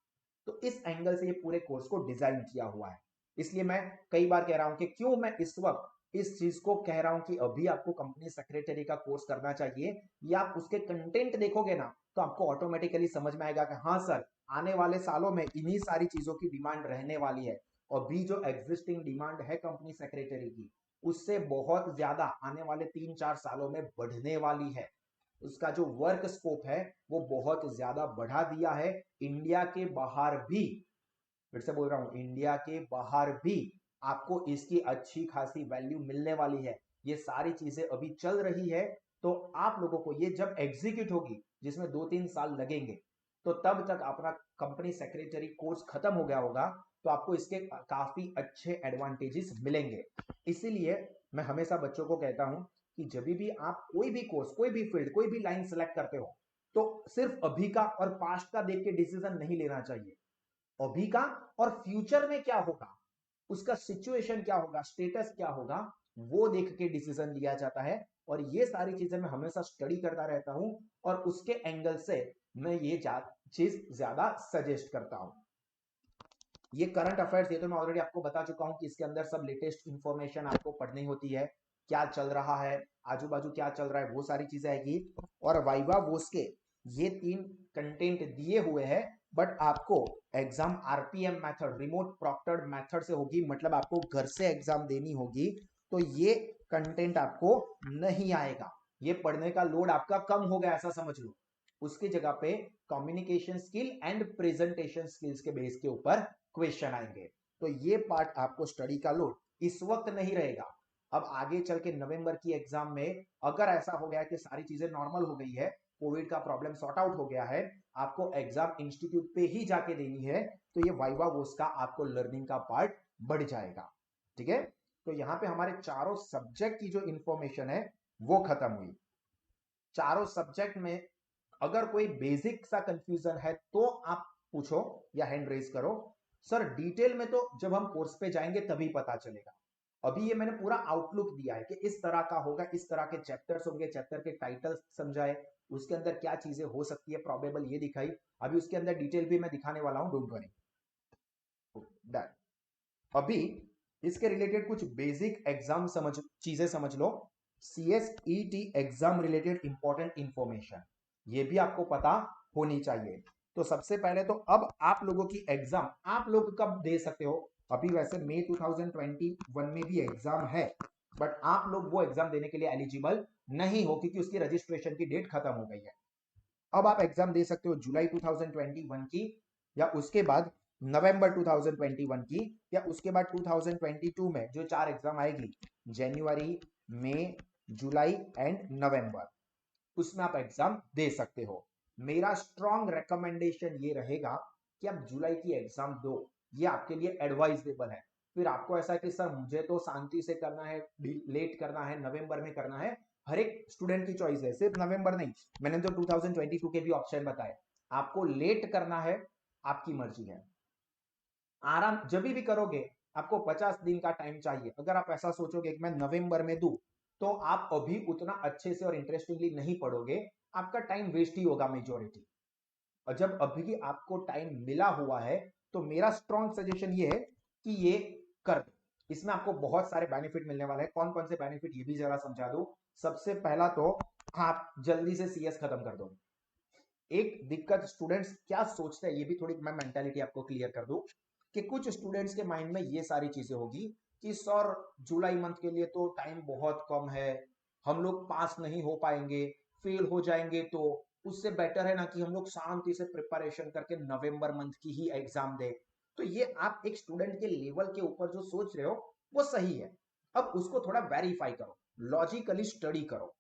तो इस एंगल से ये पूरे कोर्स को डिजाइन किया हुआ है। इसलिए मैं कई बार कह रहा हूं कि क्यों मैं इस वक्त इस चीज को कह रहा हूं कि अभी आपको कंपनी सेक्रेटरी का कोर्स करना चाहिए, या आप उसके कंटेंट देखोगे ना तो आपको ऑटोमेटिकली समझ में आएगा कि हाँ सर, आने वाले सालों में इन्हीं सारी चीजों की डिमांड रहने वाली है। और भी जो एग्जिस्टिंग डिमांड है कंपनी सेक्रेटरी की, उससे बहुत ज्यादा आने वाले 3-4 सालों में बढ़ने वाली है। उसका जो वर्क स्कोप है वो बहुत ज्यादा बढ़ा दिया है। इंडिया के बाहर भी, फिर से बोल रहा हूं, इंडिया के बाहर भी आपको इसकी अच्छी खासी वैल्यू मिलने वाली है। ये सारी चीजें अभी चल रही है, तो आप लोगों को ये जब एग्जीक्यूट होगी, जिसमें 2-3 साल लगेंगे, तो तब तक अपना कंपनी सेक्रेटरी कोर्स खत्म हो गया होगा, तो आपको इसके काफी अच्छे एडवांटेजेस मिलेंगे। इसीलिए मैं हमेशा बच्चों को कहता हूं कि जब भी आप कोई भी कोर्स, कोई भी फील्ड, कोई भी लाइन सेलेक्ट करते हो, तो सिर्फ अभी का और पास्ट का देख के डिसीजन नहीं लेना चाहिए। अभी का और फ्यूचर में क्या होगा, उसका सिचुएशन क्या होगा, स्टेटस क्या होगा, वो देख के डिसीजन लिया जाता है। और ये सारी चीजें मैं हमेशा स्टडी करता रहता हूं, और उसके एंगल से मैं ये चीज ज्यादा सजेस्ट करता हूं। ये करंट अफेयर्स, ये तो मैं ऑलरेडी आपको बता चुका हूं कि इसके अंदर सब लेटेस्ट इंफॉर्मेशन आपको पढ़नी होती है, क्या चल रहा है, आजू बाजू क्या चल रहा है, वो सारी चीजें आएगी। और वाइवा वोस के ये 3 कंटेंट दिए हुए हैं, बट आपको exam RPM method, remote proctored method से होगी, मतलब आपको घर से एग्जाम देनी होगी। तो ये कंटेंट आपको नहीं आएगा, ये पढ़ने का लोड आपका कम हो गया ऐसा समझ लो। उसकी जगह पे communication skill and presentation skills के बेस के ऊपर क्वेश्चन आएंगे। तो ये पार्ट आपको स्टडी का लोड इस वक्त नहीं रहेगा। अब आगे चल के नवंबर की एग्जाम में अगर ऐसा हो गया कि सारी चीजें नॉर्मल हो गई है, कोविड का प्रॉब्लम सॉर्ट आउट हो गया है, आपको एग्जाम इंस्टीट्यूट पे ही जाके देनी है, तो ये वाइवा वोस का आपको लर्निंग का पार्ट बढ़ जाएगा। ठीक है, तो यहां पे हमारे चारों सब्जेक्ट की जो इंफॉर्मेशन है वो खत्म हुई। चारों सब्जेक्ट में अगर कोई बेसिक सा कंफ्यूजन है तो आप पूछो या हैंड रेज करो। सर डिटेल में तो जब हम कोर्स पे जाएंगे तभी पता चलेगा। अभी ये मैंने पूरा आउटलुक दिया है कि इस तरह का होगा, इस तरह के चैप्टर्स होंगे, चैप्टर के टाइटल्स समझाए, उसके अंदर क्या चीजें हो सकती है, प्रोबेबल ये दिखाई। अभी उसके अंदर डिटेल भी मैं दिखाने वाला हूं, डोंट वरी। डन। अभी इसके रिलेटेड कुछ बेसिक एग्जाम चीजें समझ लो। CSET exam related important information ये भी आपको पता होनी चाहिए। तो सबसे पहले तो अब आप लोगों की एग्जाम आप लोग कब दे सकते हो, अभी वैसे मई 2021 में भी एग्जाम है, बट आप लोग वो एग्जाम देने के लिए एलिजिबल नहीं हो क्योंकि उसकी रजिस्ट्रेशन की डेट खत्म हो गई है। अब आप एग्जाम दे सकते हो जुलाई 2021 की, या उसके बाद नवंबर 2021 की, या उसके बाद 2022 में जो 4 एग्जाम आएगी, जनवरी, मई, जुलाई एंड नवंबर, उसमें आप एग्जाम दे सकते हो। मेरा स्ट्रॉन्ग रिकमेंडेशन ये रहेगा कि आप जुलाई की एग्जाम दो, ये आपके लिए एडवाइजेबल है। फिर आपको ऐसा कि सर मुझे तो शांति से करना है, लेट करना है, नवंबर में करना है, हर एक स्टूडेंट की चॉइस है, सिर्फ नवंबर नहीं। मैंने जो 2022 के भी ऑप्शन बताए, आपको लेट करना है आपकी मर्जी है, आराम जब भी करोगे। आपको 50 दिन का टाइम चाहिए। अगर आप ऐसा सोचोगे कि मैं नवंबर में दूं, तो आप अभी उतना अच्छे से और इंटरेस्टिंगली नहीं पढ़ोगे, आपका टाइम वेस्ट ही होगा मेजोरिटी। और जब अभी आपको टाइम मिला हुआ है, तो मेरा स्ट्रॉन्ग सजेशन ये है कि ये कर दो। इसमें आपको बहुत सारे बेनिफिट मिलने वाले हैं। कौन कौन से बेनिफिट ये भी जरा समझा दूं। सबसे पहला तो आप जल्दी से सीएस खत्म कर दो। एक दिक्कत स्टूडेंट्स क्या सोचते हैं, ये भी थोड़ी मैं मेंटालिटी आपको क्लियर कर दूं कि कुछ स्टूडेंट्स के माइंड में ये सारी चीजें होगी कि सर जुलाई मंथ के लिए तो टाइम बहुत कम है, हम लोग पास नहीं हो पाएंगे, फेल हो जाएंगे, तो उससे बेटर है ना कि हम लोग शांति से प्रिपरेशन करके नवंबर मंथ की ही एग्जाम दे। तो ये आप एक स्टूडेंट के लेवल के ऊपर जो सोच रहे हो वो सही है। अब उसको थोड़ा वेरीफाई करो, लॉजिकली स्टडी करो।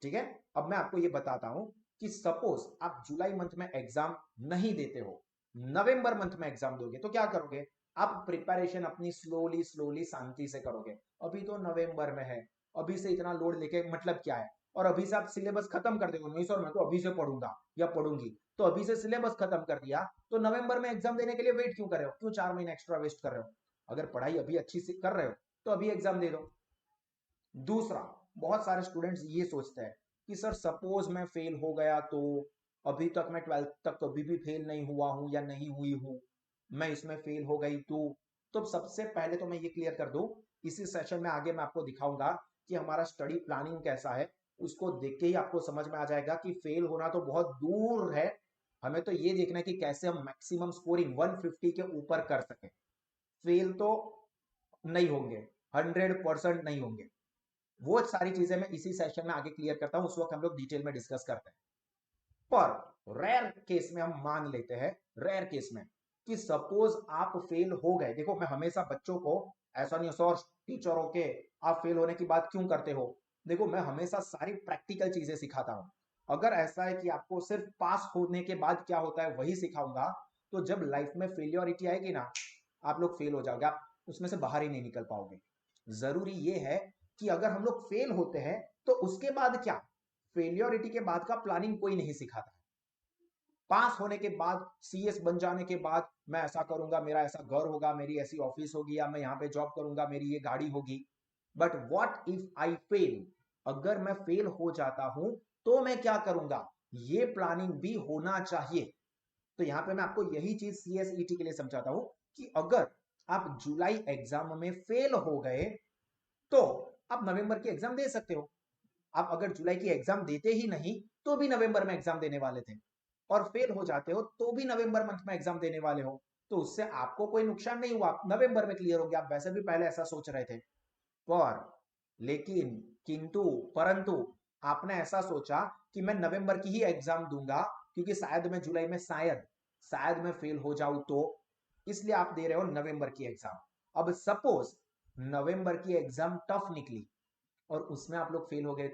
ठीक है, अब मैं आपको ये बताता हूं कि सपोज आप जुलाई मंथ में एग्जाम नहीं देते हो, नवंबर मंथ में एग्जाम दोगे, तो क्या करोगे आप प्रिपरेशन अपनी स्लोली स्लोली शांति से करोगे। अभी तो नवंबर में है, अभी से इतना लोड लेके मतलब क्या है। और अभी से आप सिलेबस खत्म कर दोगे, नहीं सर मैं तो अभी से पढ़ूंगा या पढ़ूंगी, तो अभी से सिलेबस खत्म कर दिया तो नवंबर में एग्जाम देने के लिए वेट क्यों कर रहे हो, क्यों 4 महीने एक्स्ट्रा वेस्ट कर रहे हो। अगर पढ़ाई अभी अच्छी से कर रहे हो तो अभी एग्जाम दे दो। दूसरा, बहुत सारे स्टूडेंट्स ये सोचते हैं कि सर सपोज मैं फेल हो गया तो अभी तक मैं 12th तक कभी भी फेल नहीं हुआ हूं या नहीं हुई हूं, मैं इसमें फेल हो गई तो सबसे पहले तो मैं ये क्लियर कर दूं, इसी सेशन में आगे मैं आपको दिखाऊंगा कि हमारा स्टडी प्लानिंग कैसा है। उसको देख के ही आपको समझ में आ जाएगा कि फेल होना तो बहुत दूर है, हमें तो ये देखना है कि कैसे हम मैक्सिमम स्कोरिंग 150 के ऊपर कर सकें। फेल तो नहीं होंगे, 100% नहीं होंगे। वो सारी चीजें मैं इसी सेशन में आगे क्लियर करता हूं, उस वक्त हम लोग डिटेल में डिस्कस करते हैं। पर रेयर केस में हम मान लेते हैं, रेयर केस में कि सपोज आप फेल हो गए। देखो मैं हमेशा बच्चों को ऐसा नहीं सर टीचर होके आप फेल होने की बात क्यों करते हो, देखो मैं हमेशा सारी प्रैक्टिकल चीजें सिखाता हूं। अगर ऐसा है कि आपको सिर्फ पास होने के बाद क्या होता है वही सिखाऊंगा, तो जब लाइफ में फेलियोरिटी आएगी ना, आप लोग फेल हो जाओगे, आप उसमें से बाहर ही नहीं निकल पाओगे। जरूरी ये है कि अगर हम लोग फेल होते हैं तो उसके बाद क्या, फेलियोरिटी के बाद का प्लानिंग कोई नहीं सिखाता है। पास होने के बाद, सीएस बन जाने के बाद मैं ऐसा करूंगा, मेरा ऐसा घर होगा, मेरी ऐसी ऑफिस होगी, या मैं यहां पे जॉब करूंगा, मेरी ये गाड़ी होगी। But what if I fail, अगर मैं फेल हो जाता हूं तो मैं क्या करूंगा, ये प्लानिंग भी होना चाहिए। तो यहां पे मैं आपको यही चीज सीएसईटी के लिए समझाता हूं कि अगर आप जुलाई एग्जाम में फेल हो गए तो आप नवंबर की एग्जाम दे सकते हो। आप अगर जुलाई की एग्जाम देते ही नहीं तो भी नवंबर में एग्जाम देने वाले थे, और फेल हो जाते हो तो भी नवंबर मंथ में एग्जाम देने वाले हो, तो उससे आपको कोई नुकसान नहीं हुआ, आप नवंबर में क्लियर हो गया। आप वैसे भी पहले ऐसा सोच रहे थे। पर लेकिन किंतु परंतु आपने ऐसा सोचा कि मैं नवंबर की ही एग्जाम दूंगा क्योंकि शायद मैं जुलाई में शायद मैं फेल हो जाऊं, तो इसलिए आप दे रहे हो नवंबर की एग्जाम। अब सपोज नवंबर की एग्जाम टफ निकली और उसमें आप लोग फेल हो गए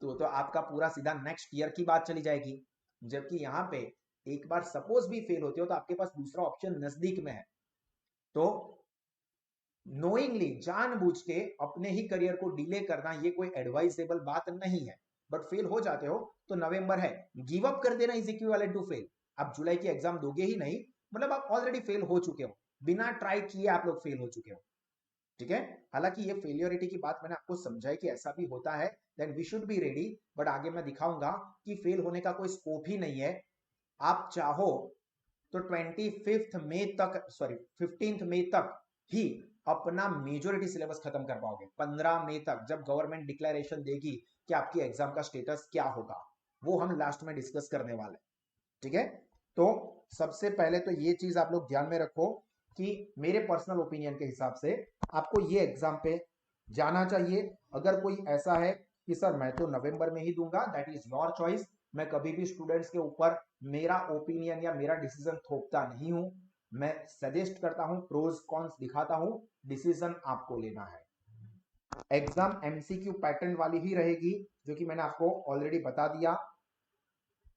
तो आपका पूरा सीधा नेक्स्ट ईयर की बात चली जाएगी। जबकि यहां पे एक बार सपोज भी फेल होते हो तो आपके पास दूसरा ऑप्शन नजदीक में है। तो नोइंगली जानबूझ के अपने ही करियर को डिले करना ये कोई एडवाइजेबल बात नहीं है। बट फेल हो जाते हो तो नवंबर है, गिव अप कर देना इज इक्विवेलेंट टू फेल। आप जुलाई की एग्जाम दोगे ही नहीं, मतलब आप ऑलरेडी फेल हो चुके हो, बिना ट्राई किए आप लोग फेल हो चुके हो। ठीक है, हालांकि ये फेलियोरिटी की बात मैंने आपको समझाई कि ऐसा भी होता है, then we should be ready. But आगे मैं दिखाऊंगा कि फेल होने का कोई स्कोप ही नहीं है। आप चाहो तो 25 मई तक, सॉरी 15 मई तक ही अपना मेजोरिटी सिलेबस खत्म कर पाओगे। 15 मई तक जब गवर्नमेंट डिक्लेरेशन देगी कि आपकी एग्जाम का स्टेटस क्या होगा, वो हम लास्ट में डिस्कस करने वाले हैं। ठीक है, तो सबसे पहले तो ये चीज आप लोग ध्यान में रखो कि मेरे पर्सनल ओपिनियन के हिसाब से आपको ये एग्जाम पे जाना चाहिए। अगर कोई ऐसा है कि सर मैं तो नवंबर में ही दूंगा, दैट इज योर चॉइस। मैं कभी भी स्टूडेंट्स के ऊपर मेरा ओपिनियन या मेरा डिसीजन थोपता नहीं हूं, मैं सजेस्ट करता हूं, प्रोज कॉन्स दिखाता हूं, डिसीजन आपको लेना है। एग्जाम एमसीक्यू पैटर्न वाली ही रहेगी, जो कि मैंने आपको ऑलरेडी बता दिया।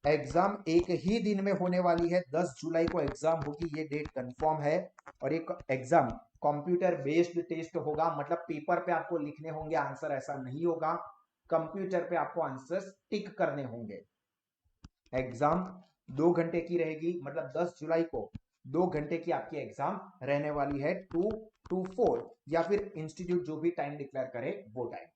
एग्जाम एक ही दिन में होने वाली है, 10 जुलाई को एग्जाम होगी, ये डेट कंफर्म है। और एक एग्जाम कंप्यूटर बेस्ड टेस्ट होगा, मतलब पेपर पे आपको लिखने होंगे आंसर, ऐसा नहीं होगा, कंप्यूटर पे आपको आंसर टिक करने होंगे। एग्जाम 2 घंटे की रहेगी, मतलब 10 जुलाई को 2 घंटे की आपकी एग्जाम रहने वाली है, 2 to 4, या फिर इंस्टीट्यूट जो भी टाइम डिक्लेयर करे वो टाइम।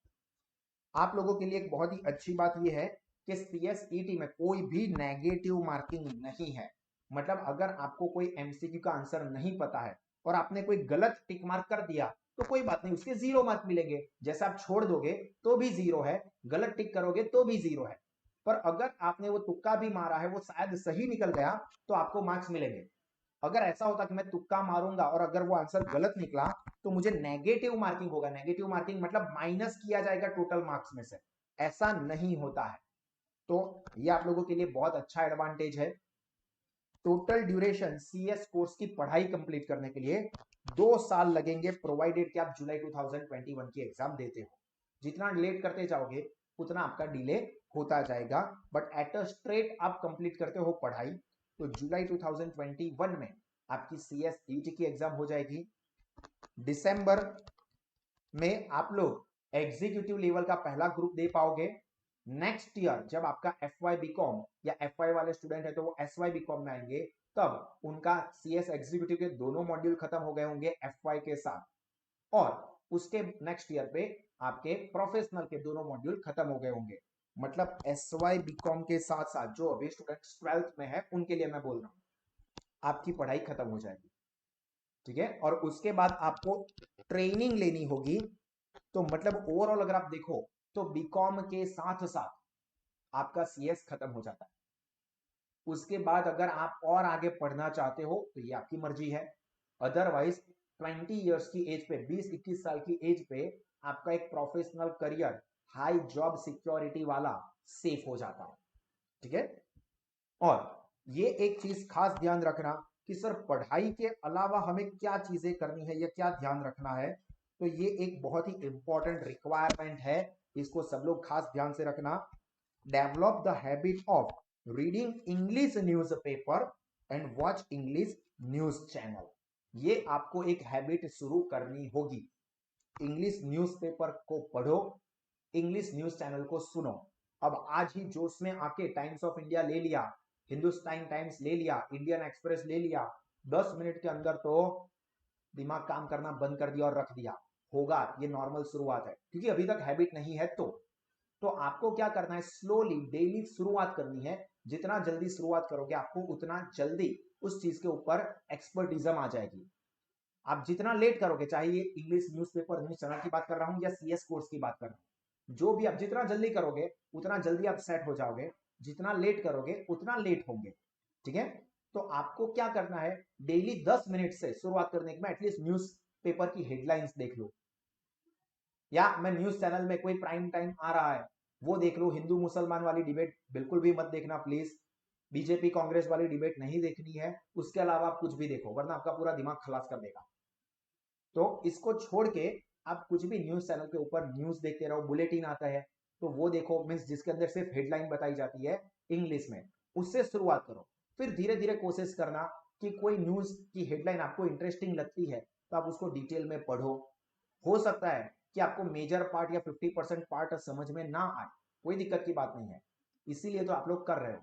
आप लोगों के लिए एक बहुत ही अच्छी बात यह है कि सीएसईटी में कोई भी नेगेटिव मार्किंग नहीं है। मतलब अगर आपको कोई एमसीक्यू का आंसर नहीं पता है और आपने कोई गलत टिक मार्क कर दिया तो कोई बात नहीं, उसके 0 मार्क मिलेंगे। जैसे आप छोड़ दोगे तो भी 0 है, गलत टिक करोगे तो भी 0 है। पर अगर आपने वो तुक्का भी मारा है, वो शायद सही निकल गया, तो आपको मार्क्स मिलेंगे। अगर ऐसा होता कि मैं तुक्का मारूंगा और अगर वो आंसर गलत निकला तो मुझे नेगेटिव मार्किंग होगा। नेगेटिव मार्किंग मतलब माइनस किया जाएगा टोटल मार्क्स में से। ऐसा नहीं होता है। तो ये आप लोगों के लिए बहुत अच्छा एडवांटेज है। टोटल ड्यूरेशन सीएस कोर्स की पढ़ाई कंप्लीट करने के लिए 2 साल लगेंगे, प्रोवाइडेड कि आप जुलाई 2021 की एग्जाम देते हो। जितना लेट करते जाओगे उतना आपका डिले होता जाएगा, बट एट अ स्ट्रेट आप कंप्लीट करते हो पढ़ाई तो जुलाई 2021 में आपकी सीएस ईटी की एग्जाम हो जाएगी। दिसंबर में आप लोग एग्जीक्यूटिव लेवल का पहला ग्रुप दे पाओगे। नेक्स्ट ईयर जब आपका एफ वाई बीकॉम या एफ वाई वाले स्टूडेंट है तो वो एस वाई बीकॉम में आएंगे, तब उनका सीएस एग्जीक्यूटिव के दोनों मॉड्यूल खत्म हो गए होंगे एफ वाई के साथ, और उसके नेक्स्ट ईयर पे आपके प्रोफेशनल के दोनों मॉड्यूल खत्म हो गए होंगे। मतलब एस वाई बीकॉम के साथ साथ जो अभी स्टूडेंट 12th में है उनके लिए मैं बोल रहा हूं, आपकी पढ़ाई खत्म हो जाएगी। ठीक है, और उसके बाद आपको ट्रेनिंग लेनी होगी। तो मतलब ओवरऑल अगर आप देखो तो बीकॉम के साथ साथ आपका सीएस खत्म हो जाता है। उसके बाद अगर आप और आगे पढ़ना चाहते हो तो ये आपकी मर्जी है। अदरवाइज 20 इयर्स की एज पे, 20-21 साल की एज पे आपका एक professional career high job security वाला सेफ हो जाता है। ठीक है, और ये एक चीज खास ध्यान रखना कि सर पढ़ाई के अलावा हमें क्या चीजें करनी है या क्या ध्यान रखना है, तो ये एक बहुत ही इंपॉर्टेंट रिक्वायरमेंट है, इसको सब लोग खास ध्यान से रखना। Develop the habit of reading English newspaper and watch English news channel. ये आपको एक हैबिट शुरू करनी होगी। इंग्लिश न्यूज़पेपर को पढ़ो, इंग्लिश न्यूज चैनल को सुनो। अब आज ही जोश में आके टाइम्स ऑफ इंडिया ले लिया, हिंदुस्तान टाइम्स ले लिया, इंडियन एक्सप्रेस ले लिया, 10 मिनट के अंदर तो दिमाग काम करना बंद कर दिया और रख दिया होगा, ये नॉर्मल शुरुआत है क्योंकि अभी तक हैबिट नहीं है। तो आपको क्या करना है, स्लोली डेली शुरुआत करनी है। जितना जल्दी शुरुआत करोगे आपको उतना जल्दी उस चीज के ऊपर एक्सपर्टिज्म आ जाएगी। आप जितना लेट करोगे, चाहे ये इंग्लिश न्यूज़पेपर न्यूज चैनल की बात कर रहा हूं या सीएस कोर्स की बात कर रहा हूं, जो भी आप जितना जल्दी करोगे उतना जल्दी आप सेट हो जाओगे, जितना लेट करोगे उतना लेट होंगे। ठीक है, तो आपको क्या करना है, डेली 10 मिनट से शुरुआत करने के, एटलीस्ट न्यूज पेपर की हेडलाइंस देख लो, या मैं न्यूज चैनल में कोई प्राइम टाइम आ रहा है वो देख लो। हिंदू मुसलमान वाली डिबेट बिल्कुल भी मत देखना प्लीज, बीजेपी कांग्रेस वाली डिबेट नहीं देखनी है। उसके अलावा आप कुछ भी देखो वरना आपका पूरा दिमाग खलास कर देगा। तो इसको छोड़ के आप कुछ भी न्यूज चैनल के ऊपर न्यूज देखते रहो, बुलेटिन आता है तो वो देखो, मीन्स जिसके अंदर सिर्फ हेडलाइन बताई जाती है इंग्लिश में, उससे शुरुआत करो। फिर धीरे धीरे कोशिश करना कि कोई न्यूज की हेडलाइन आपको इंटरेस्टिंग लगती है तो आप उसको डिटेल में पढ़ो। हो सकता है कि आपको मेजर पार्ट या 50% पार्ट समझ में ना आए, कोई दिक्कत की बात नहीं है, इसीलिए तो आप लोग कर रहे हो।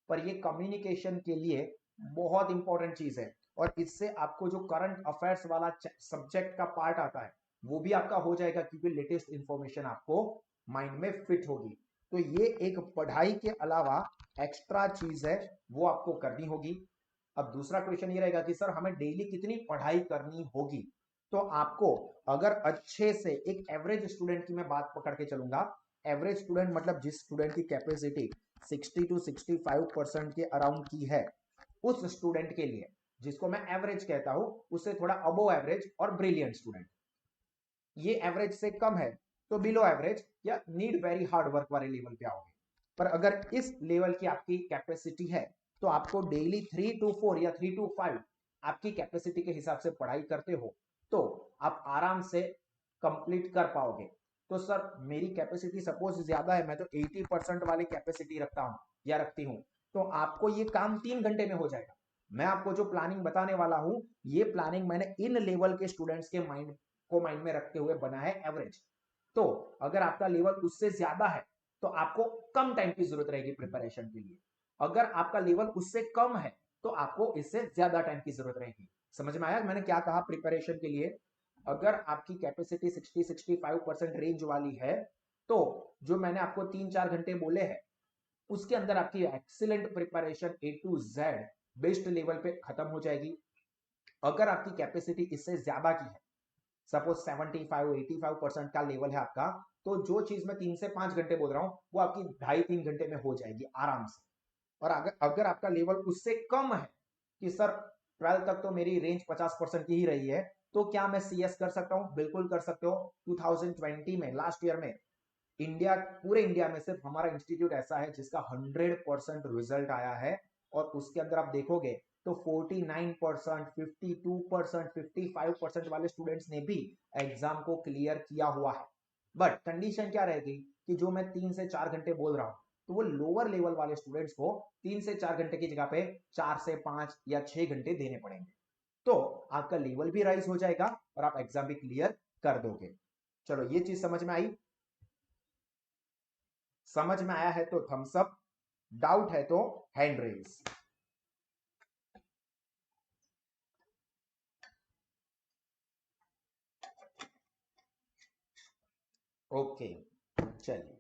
पर ये कम्युनिकेशन के लिए बहुत इंपॉर्टेंट चीज है, और इससे आपको जो करंट अफेयर्स वाला सब्जेक्ट का पार्ट आता है वो भी आपका हो जाएगा, क्योंकि लेटेस्ट इंफॉर्मेशन आपको माइंड में फिट होगी। तो ये एक पढ़ाई के अलावा एक्स्ट्रा चीज है, वो आपको करनी होगी। अब दूसरा क्वेश्चन ये रहेगा कि सर हमें डेली कितनी पढ़ाई करनी होगी। तो आपको अगर अच्छे से एक एवरेज स्टूडेंट की मैं बात पकड़ के चलूंगा, एवरेज स्टूडेंट मतलब जिस स्टूडेंट की कैपेसिटी 60 to 65% के अराउंड की है, उस स्टूडेंट के लिए, जिसको मैं एवरेज कहता हूं, उससे थोड़ा अबो एवरेज और ब्रिलियंट स्टूडेंट, ये एवरेज से कम है तो बिलो एवरेज या नीड वेरी हार्ड वर्क वाले लेवल पे आओगे। पर अगर इस लेवल की आपकी कैपेसिटी है तो आपको डेली 3 to 4 या 3 to 5 आपकी कैपेसिटी के हिसाब से पढ़ाई करते हो तो आप आराम से कंप्लीट कर पाओगे। तो सर मेरी कैपेसिटी सपोज ज्यादा है, मैं तो 80% वाली कैपेसिटी रखता हूं या रखती हूं, तो आपको ये काम 3 घंटे में हो जाएगा। मैं आपको जो प्लानिंग बताने वाला हूं, ये प्लानिंग मैंने इन लेवल के स्टूडेंट्स के माइंड में रखते हुए बना है एवरेज। तो अगर आपका लेवल उससे ज्यादा है तो आपको कम टाइम की जरूरत रहेगी प्रिपरेशन के लिए। अगर आपका लेवल उससे कम है तो आपको इससे ज्यादा टाइम की जरूरत रहेगी। समझ में आया मैंने क्या कहा प्रिपरेशन के लिए? अगर आपकी कैपेसिटी 60-65% रेंज वाली है तो जो मैंने आपको 3-4 घंटे बोले हैं उसके अंदर आपकी excellent preparation A to Z best level पे खत्म हो जाएगी। अगर आपकी कैपेसिटी इससे ज्यादा की है, सपोज 75-85% का लेवल है आपका, तो जो चीज मैं 3 से 5 घंटे बोल रहा हूं वो आपकी 2.5-3 घंटे में हो जाएगी आराम से। और अगर आपका लेवल उससे कम है कि सर 12 तक तो मेरी रेंज 50% की ही रही है, तो क्या मैं सीएस कर सकता हूं? बिल्कुल कर सकते हो। 2020 में, लास्ट ईयर में, पूरे इंडिया में सिर्फ हमारा इंस्टीट्यूट ऐसा है जिसका 100% रिजल्ट आया है। और उसके अंदर आप देखोगे तो 49%, 52%, 55% वाले स्टूडेंट्स ने भी एग्जाम को क्लियर किया हुआ है। बट कंडीशन क्या रहेगी कि जो मैं 3 से 4 घंटे बोल रहा हूं, तो वो लोअर लेवल वाले स्टूडेंट्स को 3 से 4 घंटे की जगह पे 4 से 5 या 6 घंटे देने पड़ेंगे। तो आपका लेवल भी राइज हो जाएगा और आप एग्जाम भी क्लियर कर दोगे। चलो, ये चीज समझ में आई? समझ में आया है तो थम्स अप, डाउट है तो हैंड रेज। ओके, चलिए।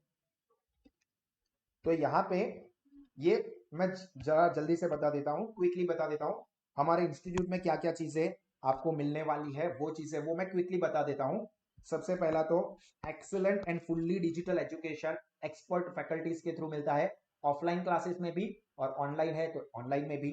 तो यहां पे ये मैं जरा जल्दी से बता देता हूं, क्विकली बता देता हूं हमारे इंस्टीट्यूट में क्या क्या चीजें आपको मिलने वाली है। वो चीजें वो मैं क्विकली बता देता हूं। सबसे पहला तो excellent and fully digital education expert faculties के थ्रू मिलता है, ऑफलाइन क्लासेस में भी और ऑनलाइन है तो ऑनलाइन में भी।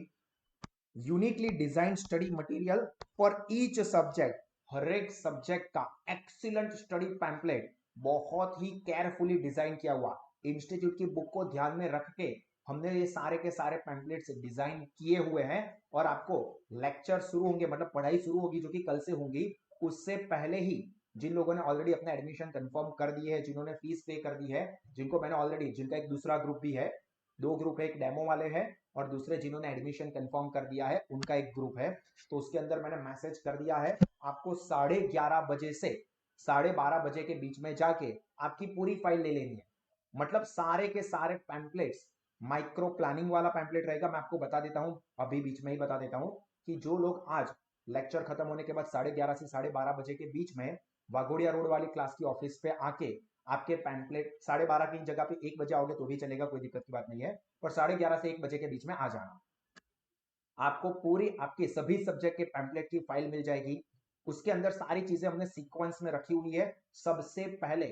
Uniquely design study material for each subject, हर एक सब्जेक्ट का एक्सीलेंट स्टडी पैम्पलेट बहुत ही केयरफुली डिजाइन किया हुआ। इंस्टीट्यूट की बुक को ध्यान में रख के हमने ये सारे के सारे पैम्पलेट्स डिजाइन किए हुए हैं। और आपको लेक्चर शुरू होंगे, मतलब पढ़ाई शुरू होगी जो कि कल से होंगी, उससे पहले ही जिन लोगों ने ऑलरेडी अपना एडमिशन कंफर्म कर दी है, जिन्होंने फीस पे कर दी है, जिनको मैंने ऑलरेडी, जिनका एक दूसरा ग्रुप भी है, 2 ग्रुप है, एक डेमो वाले हैं और दूसरे जिन्होंने एडमिशन कंफर्म कर दिया है उनका एक ग्रुप है। तो उसके अंदर मैंने मैसेज कर दिया है, आपको 11:30 बजे से 12:30 बजे के बीच में जाके आपकी पूरी फाइल ले लेनी है। मतलब सारे के सारे पैम्पलेट्स, माइक्रो प्लानिंग वाला पैम्पलेट रहेगा। मैं आपको बता देता हूं, अभी बीच में ही बता देता हूं कि जो लोग आज लेक्चर खत्म होने के बाद 11:30 से 12:30 बजे के बीच में वाघोड़िया रोड वाली क्लास की ऑफिस पे आके आपके पैम्पलेट 12:30 की जगह पे 1 बजे आओगे तो भी चलेगा, कोई दिक्कत की बात नहीं है, और 11:30 से 1 बजे के बीच में आ जाना। आपको पूरी आपके सभी सब्जेक्ट के पैम्पलेट की फाइल मिल जाएगी। उसके अंदर सारी चीजें हमने सीक्वेंस में रखी हुई है। सबसे पहले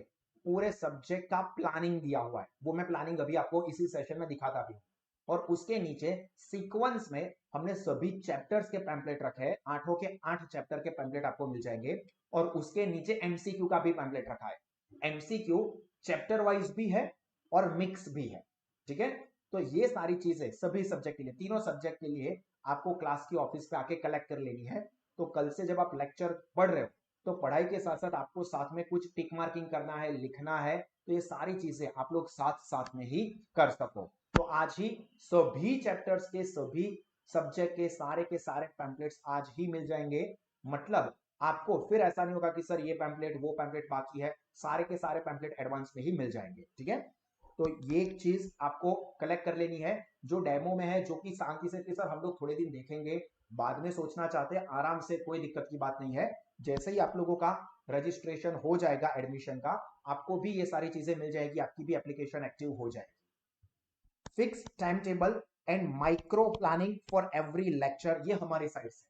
पूरे सब्जेक्ट का प्लानिंग दिया हुआ है, वो मैं प्लानिंग अभी आपको इसी सेशन में दिखाता भी हूं। और उसके नीचे सीक्वेंस में हमने सभी चैप्टर्स के पैम्पलेट रखे हैं, 8 के 8 चैप्टर के पैम्पलेट आपको मिल जाएंगे। और उसके नीचे एमसीक्यू का भी पैम्पलेट रखा है। एमसीक्यू चैप्टर वाइज भी है और मिक्स भी है, ठीक है। तो ये सारी चीजें सभी सब्जेक्ट के लिए, तीनों सब्जेक्ट के लिए आपको क्लास की ऑफिस पे आके कलेक्ट कर लेनी है। तो कल से जब आप लेक्चर पढ़ रहे हो तो पढ़ाई के साथ साथ आपको साथ में कुछ टिक मार्किंग करना है, लिखना है, तो ये सारी चीजें आप लोग साथ साथ में ही कर सको। तो आज ही सभी चैप्टर्स के सभी सब्जेक्ट के सारे पैम्पलेट्स आज ही मिल जाएंगे। मतलब आपको फिर ऐसा नहीं होगा कि सर ये पैम्पलेट वो पैम्पलेट बाकी है, सारे के सारे पैम्पलेट एडवांस में ही मिल जाएंगे, ठीक है। तो ये चीज आपको कलेक्ट कर लेनी है। जो डेमो में है, जो कि शांति से कि सर हम लोग थोड़े दिन देखेंगे, बाद में सोचना चाहते हैं, आराम से, कोई दिक्कत की बात नहीं है। जैसे ही आप लोगों का रजिस्ट्रेशन हो जाएगा एडमिशन का, आपको भी ये सारी चीजें मिल जाएगी, आपकी भी एप्लीकेशन एक्टिव हो जाएगी। Fix time table and micro planning for every lecture, ये हमारी साइड से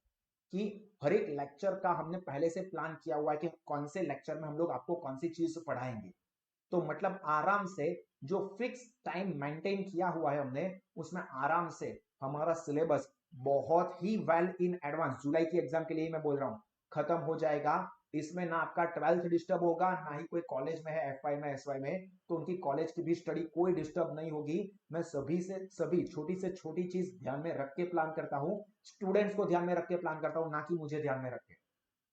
कि हर एक लेक्चर का हमने पहले से प्लान किया हुआ है कि कौन से लेक्चर में हम लोग आपको कौन सी चीज पढ़ाएंगे। तो मतलब आराम से जो फिक्स टाइम मेंटेन किया हुआ है हमने, उसमें आराम से हमारा सिलेबस बहुत ही वेल इन एडवांस, जुलाई की एग्जाम के लिए मैं बोल रहा हूं, खत्म हो जाएगा। इसमें ना आपका 12th डिस्टर्ब होगा, ना ही कोई कॉलेज में है, एफवाई में, एसवाई में, तो उनकी कॉलेज की भी स्टडी कोई डिस्टर्ब नहीं होगी। मैं सभी से सभी छोटी से छोटी चीज ध्यान में रख के प्लान करता हूं, स्टूडेंट्स को ध्यान में रख के प्लान करता हूं, ना कि मुझे ध्यान में रख के,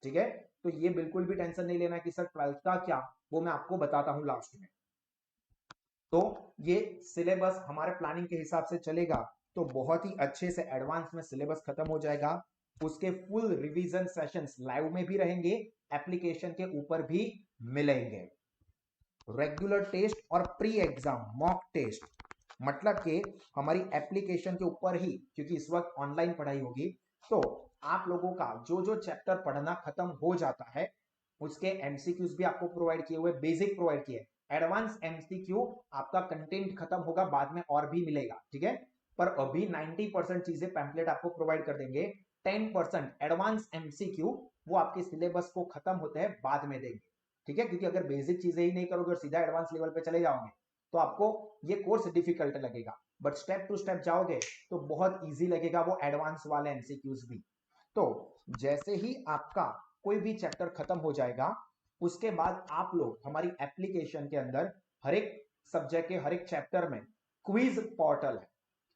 ठीक है। तो ये बिल्कुल भी टेंशन नहीं लेना कि सर 12th का क्या, वो मैं आपको बताता हूं लास्ट में। तो ये सिलेबस हमारे प्लानिंग के हिसाब से चलेगा तो बहुत ही अच्छे से एडवांस में सिलेबस खत्म हो जाएगा। उसके फुल रिवीजन सेशंस लाइव में भी रहेंगे, एप्लीकेशन के ऊपर भी मिलेंगे। रेगुलर टेस्ट और प्री एग्जाम मॉक टेस्ट, मतलब कि हमारी एप्लीकेशन के ऊपर ही, क्योंकि इस वक्त ऑनलाइन पढ़ाई होगी, तो आप लोगों का जो जो चैप्टर पढ़ना खत्म हो जाता है उसके एमसीक्यूज भी आपको प्रोवाइड किए हुए, बेसिक प्रोवाइड किए, एडवांस एमसीक्यू आपका कंटेंट खत्म होगा, बाद में और भी मिलेगा, ठीक है। पर अभी 90% चीजें पैम्पलेट आपको प्रोवाइड कर देंगे। 10% एडवांस एमसीक्यू वो आपके सिलेबस को खत्म होते हैं बाद में देंगे, ठीक है, क्योंकि अगर बेसिक चीजें ही नहीं करोगे और सीधा एडवांस लेवल पे चले जाओगे तो आपको ये कोर्स डिफिकल्ट लगेगा, बट स्टेप टू स्टेप जाओगे तो बहुत इजी लगेगा वो एडवांस वाले एमसीक्यूज भी। तो जैसे ही आपका कोई भी चैप्टर खत्म हो जाएगा उसके बाद आप लोग हमारी एप्लीकेशन के अंदर हर एक सब्जेक्ट के हर एक चैप्टर में क्विज पोर्टल है,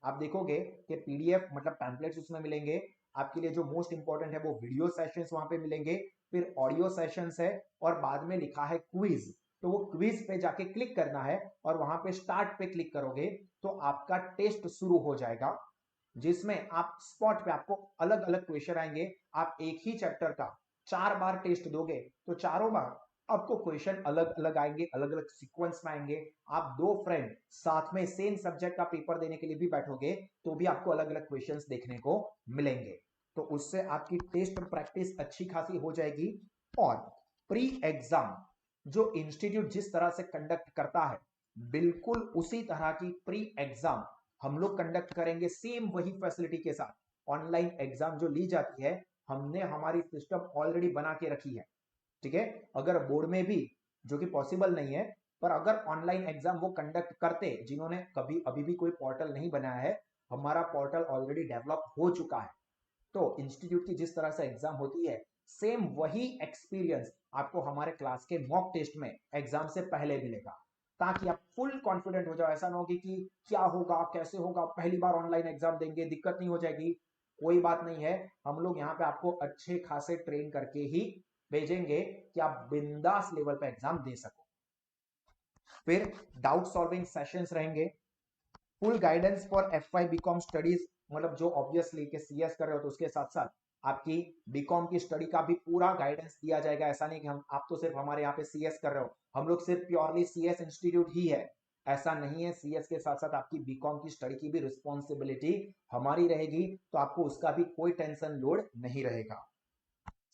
आप देखोगे कि पीडीएफ मतलब पैम्पलेट्स उसमें मिलेंगे, आपके लिए जो मोस्ट इंपॉर्टेंट है वो वीडियो सेशंस वहां पे मिलेंगे, फिर ऑडियो सेशंस है और बाद में लिखा है क्विज, तो वो क्विज पे जाके क्लिक करना है और वहां पे स्टार्ट पे क्लिक करोगे तो आपका टेस्ट शुरू हो जाएगा, जिसमें आप स्पॉट पे आपको अलग अलग क्वेश्चन आएंगे, आप एक ही चैप्टर का 4 बार टेस्ट दोगे तो चारों बार आपको क्वेश्चन अलग अलग आएंगे, अलग अलग सीक्वेंस में आएंगे, आप 2 फ्रेंड साथ में सेम सब्जेक्ट का पेपर देने के लिए भी बैठोगे तो भी आपको अलग अलग क्वेश्चंस देखने को मिलेंगे, तो उससे आपकी टेस्ट प्रैक्टिस अच्छी खासी हो जाएगी। और प्री एग्जाम जो इंस्टीट्यूट जिस तरह से कंडक्ट करता है बिल्कुल उसी तरह की प्री एग्जाम हम लोग कंडक्ट करेंगे, सेम वही फैसिलिटी के साथ। ऑनलाइन एग्जाम जो ली जाती है हमने हमारी सिस्टम ऑलरेडी बना के रखी है, ठीक है, अगर बोर्ड में भी, जो कि पॉसिबल नहीं है, पर अगर ऑनलाइन एग्जाम वो कंडक्ट करते जिन्होंने कभी अभी भी कोई पोर्टल नहीं बनाया है, हमारा पोर्टल ऑलरेडी डेवलप हो चुका है, तो इंस्टीट्यूट की जिस तरह से एग्जाम होती है सेम वही एक्सपीरियंस आपको हमारे क्लास के मॉक टेस्ट में एग्जाम से पहले मिलेगा, ताकि आप फुल कॉन्फिडेंट हो जाओ, ऐसा ना होगी कि क्या होगा कैसे होगा, पहली बार ऑनलाइन एग्जाम देंगे दिक्कत नहीं हो जाएगी, कोई बात नहीं है, हम लोग यहाँ पे आपको अच्छे खासे ट्रेन करके ही भेजेंगे कि आप बिंदास लेवल पे एग्जाम दे सको। फिर डाउट सॉल्विंग सेशंस रहेंगे, full guidance for F Y BCom studies, मतलब जो ऑब्वियसली के सीएस कर रहे हो तो उसके साथ साथ आपकी बीकॉम की स्टडी का भी पूरा गाइडेंस दिया जाएगा, ऐसा नहीं कि हम आप तो सिर्फ हमारे यहाँ पे सीएस कर रहे हो, हम लोग सिर्फ प्योरली सीएस इंस्टीट्यूट ही है, ऐसा नहीं है, सीएस के साथ साथ आपकी बीकॉम की स्टडी की भी रिस्पॉन्सिबिलिटी हमारी रहेगी, तो आपको उसका भी कोई टेंशन लोड नहीं रहेगा।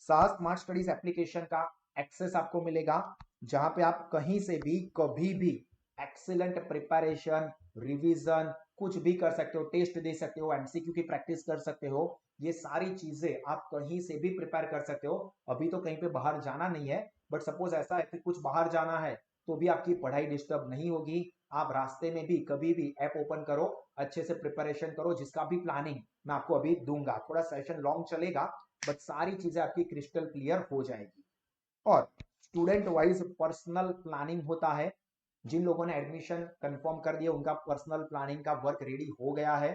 सास स्मार्ट स्टडीज एप्लीकेशन का एक्सेस आपको मिलेगा, जहां पे आप कहीं से भी कभी भी एक्सीलेंट प्रिपरेशन, रिवीजन कुछ भी कर सकते हो, टेस्ट दे सकते हो, एमसीक्यू की प्रैक्टिस कर सकते हो, ये सारी चीजें आप कहीं से भी प्रिपेयर कर सकते हो। अभी तो कहीं पे बाहर जाना नहीं है, बट सपोज ऐसा है कि कुछ बाहर जाना है तो भी आपकी पढ़ाई डिस्टर्ब नहीं होगी, आप रास्ते में भी कभी भी ऐप ओपन करो, अच्छे से प्रिपरेशन करो, जिसका भी प्लानिंग मैं आपको अभी दूंगा, थोड़ा सेशन लॉन्ग चलेगा बट सारी चीजें आपकी क्रिस्टल क्लियर हो जाएगी। और स्टूडेंट वाइज पर्सनल प्लानिंग होता है, जिन लोगों ने एडमिशन कंफर्म कर दिया उनका पर्सनल प्लानिंग का वर्क रेडी हो गया है,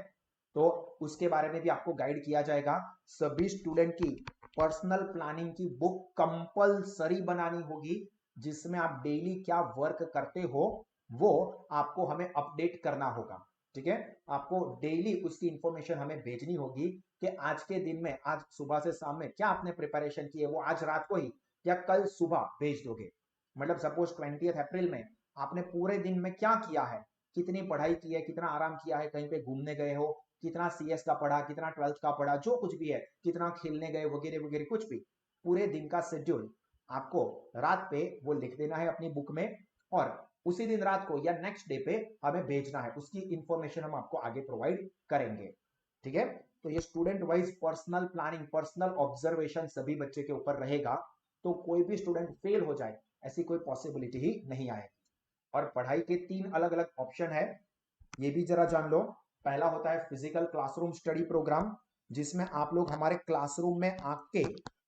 तो उसके बारे में भी आपको गाइड किया जाएगा। सभी स्टूडेंट की पर्सनल प्लानिंग की बुक कंपलसरी बनानी होगी, जिसमें आप डेली क्या वर्क करते हो वो आपको हमें अपडेट करना होगा, ठीक है, आपको डेली उसकी इंफॉर्मेशन हमें भेजनी होगी कि आज के दिन में, आज सुबह से शाम में क्या आपने प्रिपरेशन की है वो आज रात को ही या कल सुबह भेज दोगे, मतलब सपोज 20 अप्रैल में आपने पूरे दिन में क्या किया है, कितनी पढ़ाई की है, कितना आराम किया है, कहीं पे घूमने गए हो, कितना सीएस का पढ़ा, कितना 12th का पढ़ा, जो कुछ भी है, कितना खेलने गए वगैरह वगैरह, कुछ भी पूरे दिन का शेड्यूल आपको रात पे वो लिख देना है अपनी बुक में, और उसी दिन रात को या नेक्स्ट डे पे हमें भेजना है, उसकी इंफॉर्मेशन हम आपको आगे प्रोवाइड करेंगे, ठीक है। तो ये student wise personal planning, personal observation सभी बच्चे के ऊपर रहेगा, तो कोई भी स्टूडेंट फेल हो जाए ऐसी कोई पॉसिबिलिटी ही नहीं आएगी। और पढ़ाई के 3 अलग अलग ऑप्शन है, ये भी जरा जान लो। पहला होता है फिजिकल क्लासरूम स्टडी प्रोग्राम, जिसमें आप लोग हमारे क्लासरूम में आके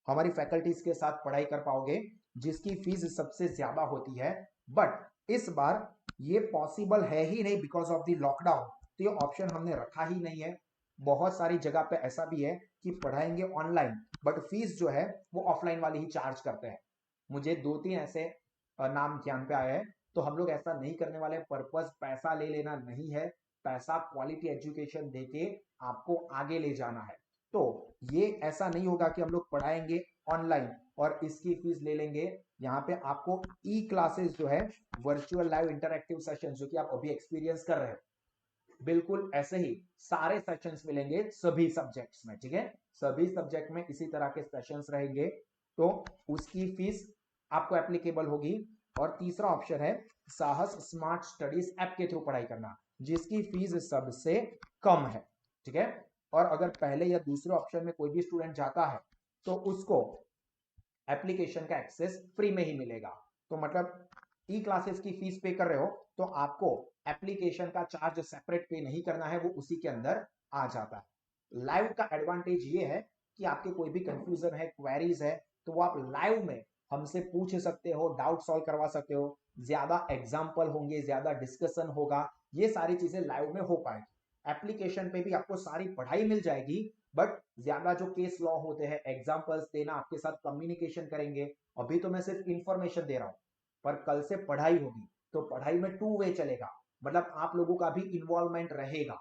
हमारी फैकल्टीज के साथ पढ़ाई कर पाओगे, जिसकी फीस सबसे ज्यादा होती है, बट इस बार ये पॉसिबल है ही नहीं बिकॉज ऑफ द लॉकडाउन, तो ये ऑप्शन हमने रखा ही नहीं है। बहुत सारी जगह पे ऐसा भी है कि पढ़ाएंगे ऑनलाइन बट फीस जो है वो ऑफलाइन वाली ही चार्ज करते हैं, मुझे 2-3 ऐसे नाम ध्यान पे आया है, तो हम लोग ऐसा नहीं करने वाले, पर्पस पैसा ले लेना नहीं है, पैसा क्वालिटी एजुकेशन देके आपको आगे ले जाना है, तो ये ऐसा नहीं होगा कि हम लोग पढ़ाएंगे ऑनलाइन और इसकी फीस ले लेंगे। यहाँ पे आपको ई क्लासेस जो है, वर्चुअल लाइव इंटरएक्टिव सेशन, जो कि आप अभी एक्सपीरियंस कर रहे हो, बिल्कुल ऐसे ही सारे सेशंस मिलेंगे सभी सब्जेक्ट्स में, ठीक है, सभी सब्जेक्ट में इसी तरह के सेशंस रहेंगे, तो उसकी फीस आपको एप्लीकेबल होगी। और तीसरा ऑप्शन है साहस स्मार्ट स्टडीज ऐप के थ्रू पढ़ाई करना, जिसकी फीस सबसे कम है, ठीक है। और अगर पहले या दूसरे ऑप्शन में कोई भी स्टूडेंट जाता है तो उसको एप्लीकेशन का एक्सेस फ्री में ही मिलेगा। तो मतलब ई क्लासेस की फीस पे कर रहे हो तो आपको एप्लीकेशन का चार्ज सेपरेट पे नहीं करना है, वो उसी के अंदर आ जाता है। लाइव का एडवांटेज ये है कि आपके कोई भी कंफ्यूजन है, क्वेरीज है, तो वो आप लाइव में हमसे पूछ सकते हो, डाउट सॉल्व करवा सकते हो, ज्यादा एग्जाम्पल होंगे, ज्यादा डिस्कशन होगा, ये सारी चीजें लाइव में हो पाएगी। एप्लीकेशन पे भी आपको सारी पढ़ाई मिल जाएगी, बट ज्यादा जो केस लॉ होते हैं, एग्जाम्पल्स देना, आपके साथ कम्युनिकेशन करेंगे। अभी तो मैं सिर्फ इंफॉर्मेशन दे रहा हूं, पर कल से पढ़ाई होगी तो पढ़ाई में टू वे चलेगा, मतलब आप लोगों का भी इन्वॉल्वमेंट रहेगा।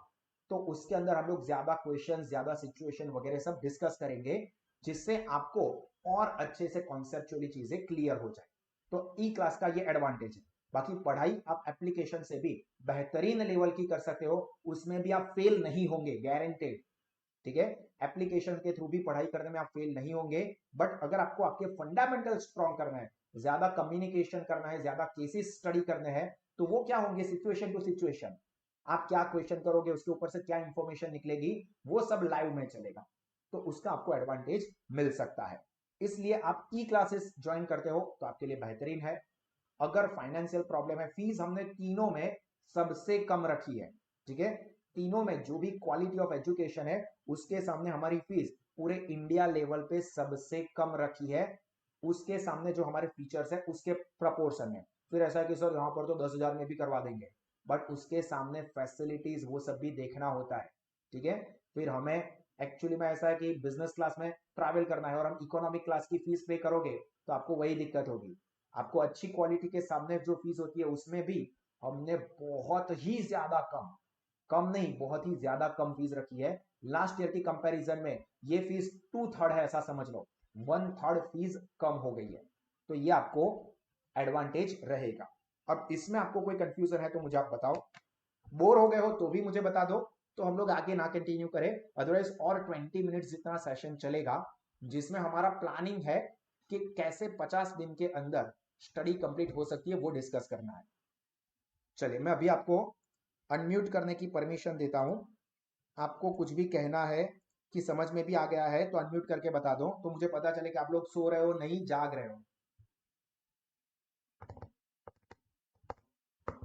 तो उसके अंदर हम लोग ज्यादा क्वेश्चन, ज्यादा सिचुएशन वगैरह सब डिस्कस करेंगे, जिससे आपको और अच्छे से कॉन्सेप्चुअली चीजें क्लियर हो जाए। तो ई क्लास का ये एडवांटेज है। बाकी पढ़ाई आप एप्लीकेशन से भी बेहतरीन लेवल की कर सकते हो, उसमें भी आप फेल नहीं होंगे, गारंटेड। ठीक है, एप्लीकेशन के थ्रू भी पढ़ाई करने में आप फेल नहीं होंगे, बट अगर आपको आपके फंडामेंटल स्ट्रॉन्ग करना है, ज्यादा कम्युनिकेशन करना है, ज्यादा केसेस स्टडी करने हैं, तो वो क्या होंगे, सिचुएशन टू सिचुएशन, आप क्या क्वेश्चन करोगे, उसके ऊपर से क्या इंफॉर्मेशन निकलेगी, वो सब लाइव में चलेगा। तो उसका आपको एडवांटेज मिल सकता है। इसलिए आप ई क्लासेस ज्वाइन करते हो तो आपके लिए बेहतरीन है। अगर फाइनेंशियल प्रॉब्लम है, फीस हमने तीनों में सबसे कम रखी है। ठीक है, तीनों में जो भी क्वालिटी ऑफ एजुकेशन है उसके सामने हमारी फीस पूरे इंडिया लेवल पे सबसे कम रखी है, उसके सामने जो हमारे फीचर्स है उसके प्रपोर्शन में। फिर ऐसा है कि सर यहाँ पर तो 10,000 में भी करवा देंगे, बट उसके सामने फैसिलिटीज वो सब भी देखना होता है। ठीक है, फिर हमें एक्चुअली में ऐसा है कि बिजनेस क्लास में ट्रैवल करना है और हम इकोनॉमिक क्लास की फीस पे करोगे तो आपको वही दिक्कत होगी। आपको अच्छी क्वालिटी के सामने जो फीस होती है उसमें भी हमने बहुत ही ज्यादा कम, कम नहीं बहुत ही ज्यादा कम फीस रखी है। लास्ट ईयर की कंपैरिजन में ये फीस 2/3 है, ऐसा समझ लो, 1/3 फीस कम हो गई है। तो ये आपको एडवांटेज रहेगा। अब इसमें आपको कोई कंफ्यूजन है तो मुझे आप बताओ, बोर हो गए हो तो भी मुझे बता दो, तो हम लोग आगे ना कंटिन्यू करें। अदरवाइज और 20 मिनट जितना सेशन चलेगा, जिसमें हमारा प्लानिंग है कि कैसे 50 दिन के अंदर स्टडी कंप्लीट हो सकती है, वो डिस्कस करना है। चलिए, मैं अभी आपको अनम्यूट करने की परमिशन देता हूं। आपको कुछ भी कहना है कि समझ में भी आ गया है तो अनम्यूट करके बता दो, तो मुझे पता चले कि आप लोग सो रहे हो, नहीं जाग रहे हो।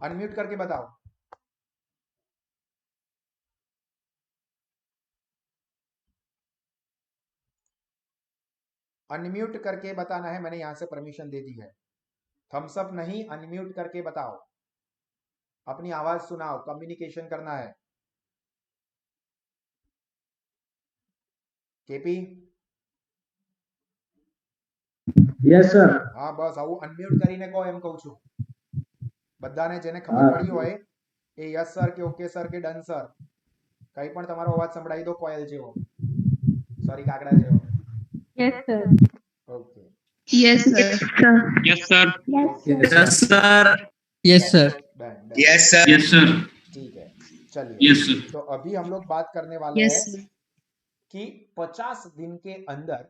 अनम्यूट करके बताओ। अनम्यूट करके बताना है, मैंने यहां से परमिशन दे दी है। थम्स अप नहीं, अनम्यूट करके बताओ, अपनी आवाज सुनाओ, कम्युनिकेशन करना है। KP,
yes sir.
हाँ बस આવું અનમ્યુટ કરીને કહો એમ કહું છું બધાને, જેને ખબર પડી હોય એ યસ સર કે ઓકે સર કે ડન સર, કઈ પણ તમારો અવાજ સંભળાઈ દો કોયલ જેવો, સોરી કાકડા જેવો.
Yes, sir.
Okay,
Yes, sir.
Yes, sir.
Okay,
yes sir. Yes sir.
Done done,
Yes, sir. Yes, sir.
ठीक है। चलिए,
Yes, sir.
तो अभी हम लोग बात करने वाले
Yes,
हैं
sir.
कि 50 दिन के अंदर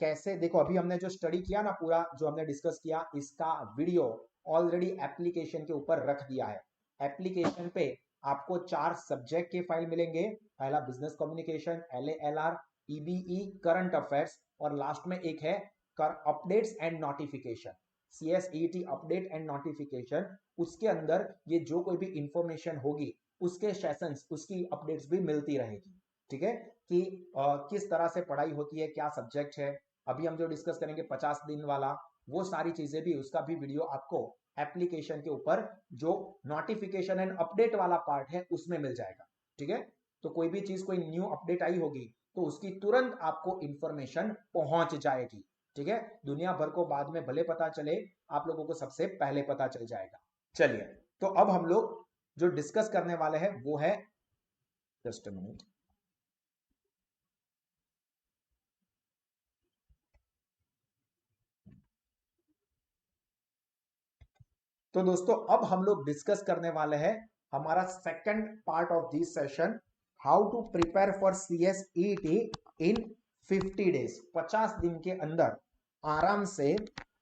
कैसे, देखो अभी हमने जो स्टडी किया ना, पूरा जो हमने डिस्कस किया, इसका वीडियो ऑलरेडी एप्लीकेशन के ऊपर रख दिया है। एप्लीकेशन पे आपको 4 सब्जेक्ट के फाइल मिलेंगे। पहला business communication, LALR, EBE, current affairs, और लास्ट में एक है updates and notification, CSET update and notification. उसके अंदर ये जो कोई भी इंफॉर्मेशन होगी उसके सेशंस, उसकी अपडेट्स भी मिलती रहेगी। ठीक है, कि किस तरह से पढ़ाई होती है, क्या सब्जेक्ट है। अभी हम जो डिस्कस करेंगे 50 दिन वाला, वो सारी चीजें भी, उसका भी वीडियो आपको एप्लीकेशन के ऊपर जो नोटिफिकेशन एंड अपडेट वाला पार्ट है उसमें मिल जाएगा। ठीक है, तो कोई भी चीज, कोई न्यू अपडेट आई होगी तो उसकी तुरंत आपको इंफॉर्मेशन पहुंच जाएगी। ठीक है, दुनिया भर को बाद में भले पता चले, आप लोगों को सबसे पहले पता चल जाएगा। चलिए, तो अब हम लोग जो डिस्कस करने वाले हैं वो है, जस्ट अ मिनट, तो दोस्तों अब हम लोग डिस्कस करने वाले हैं हमारा second part of this session, how to prepare for CSET in 50 days. 50 दिन के अंदर आराम से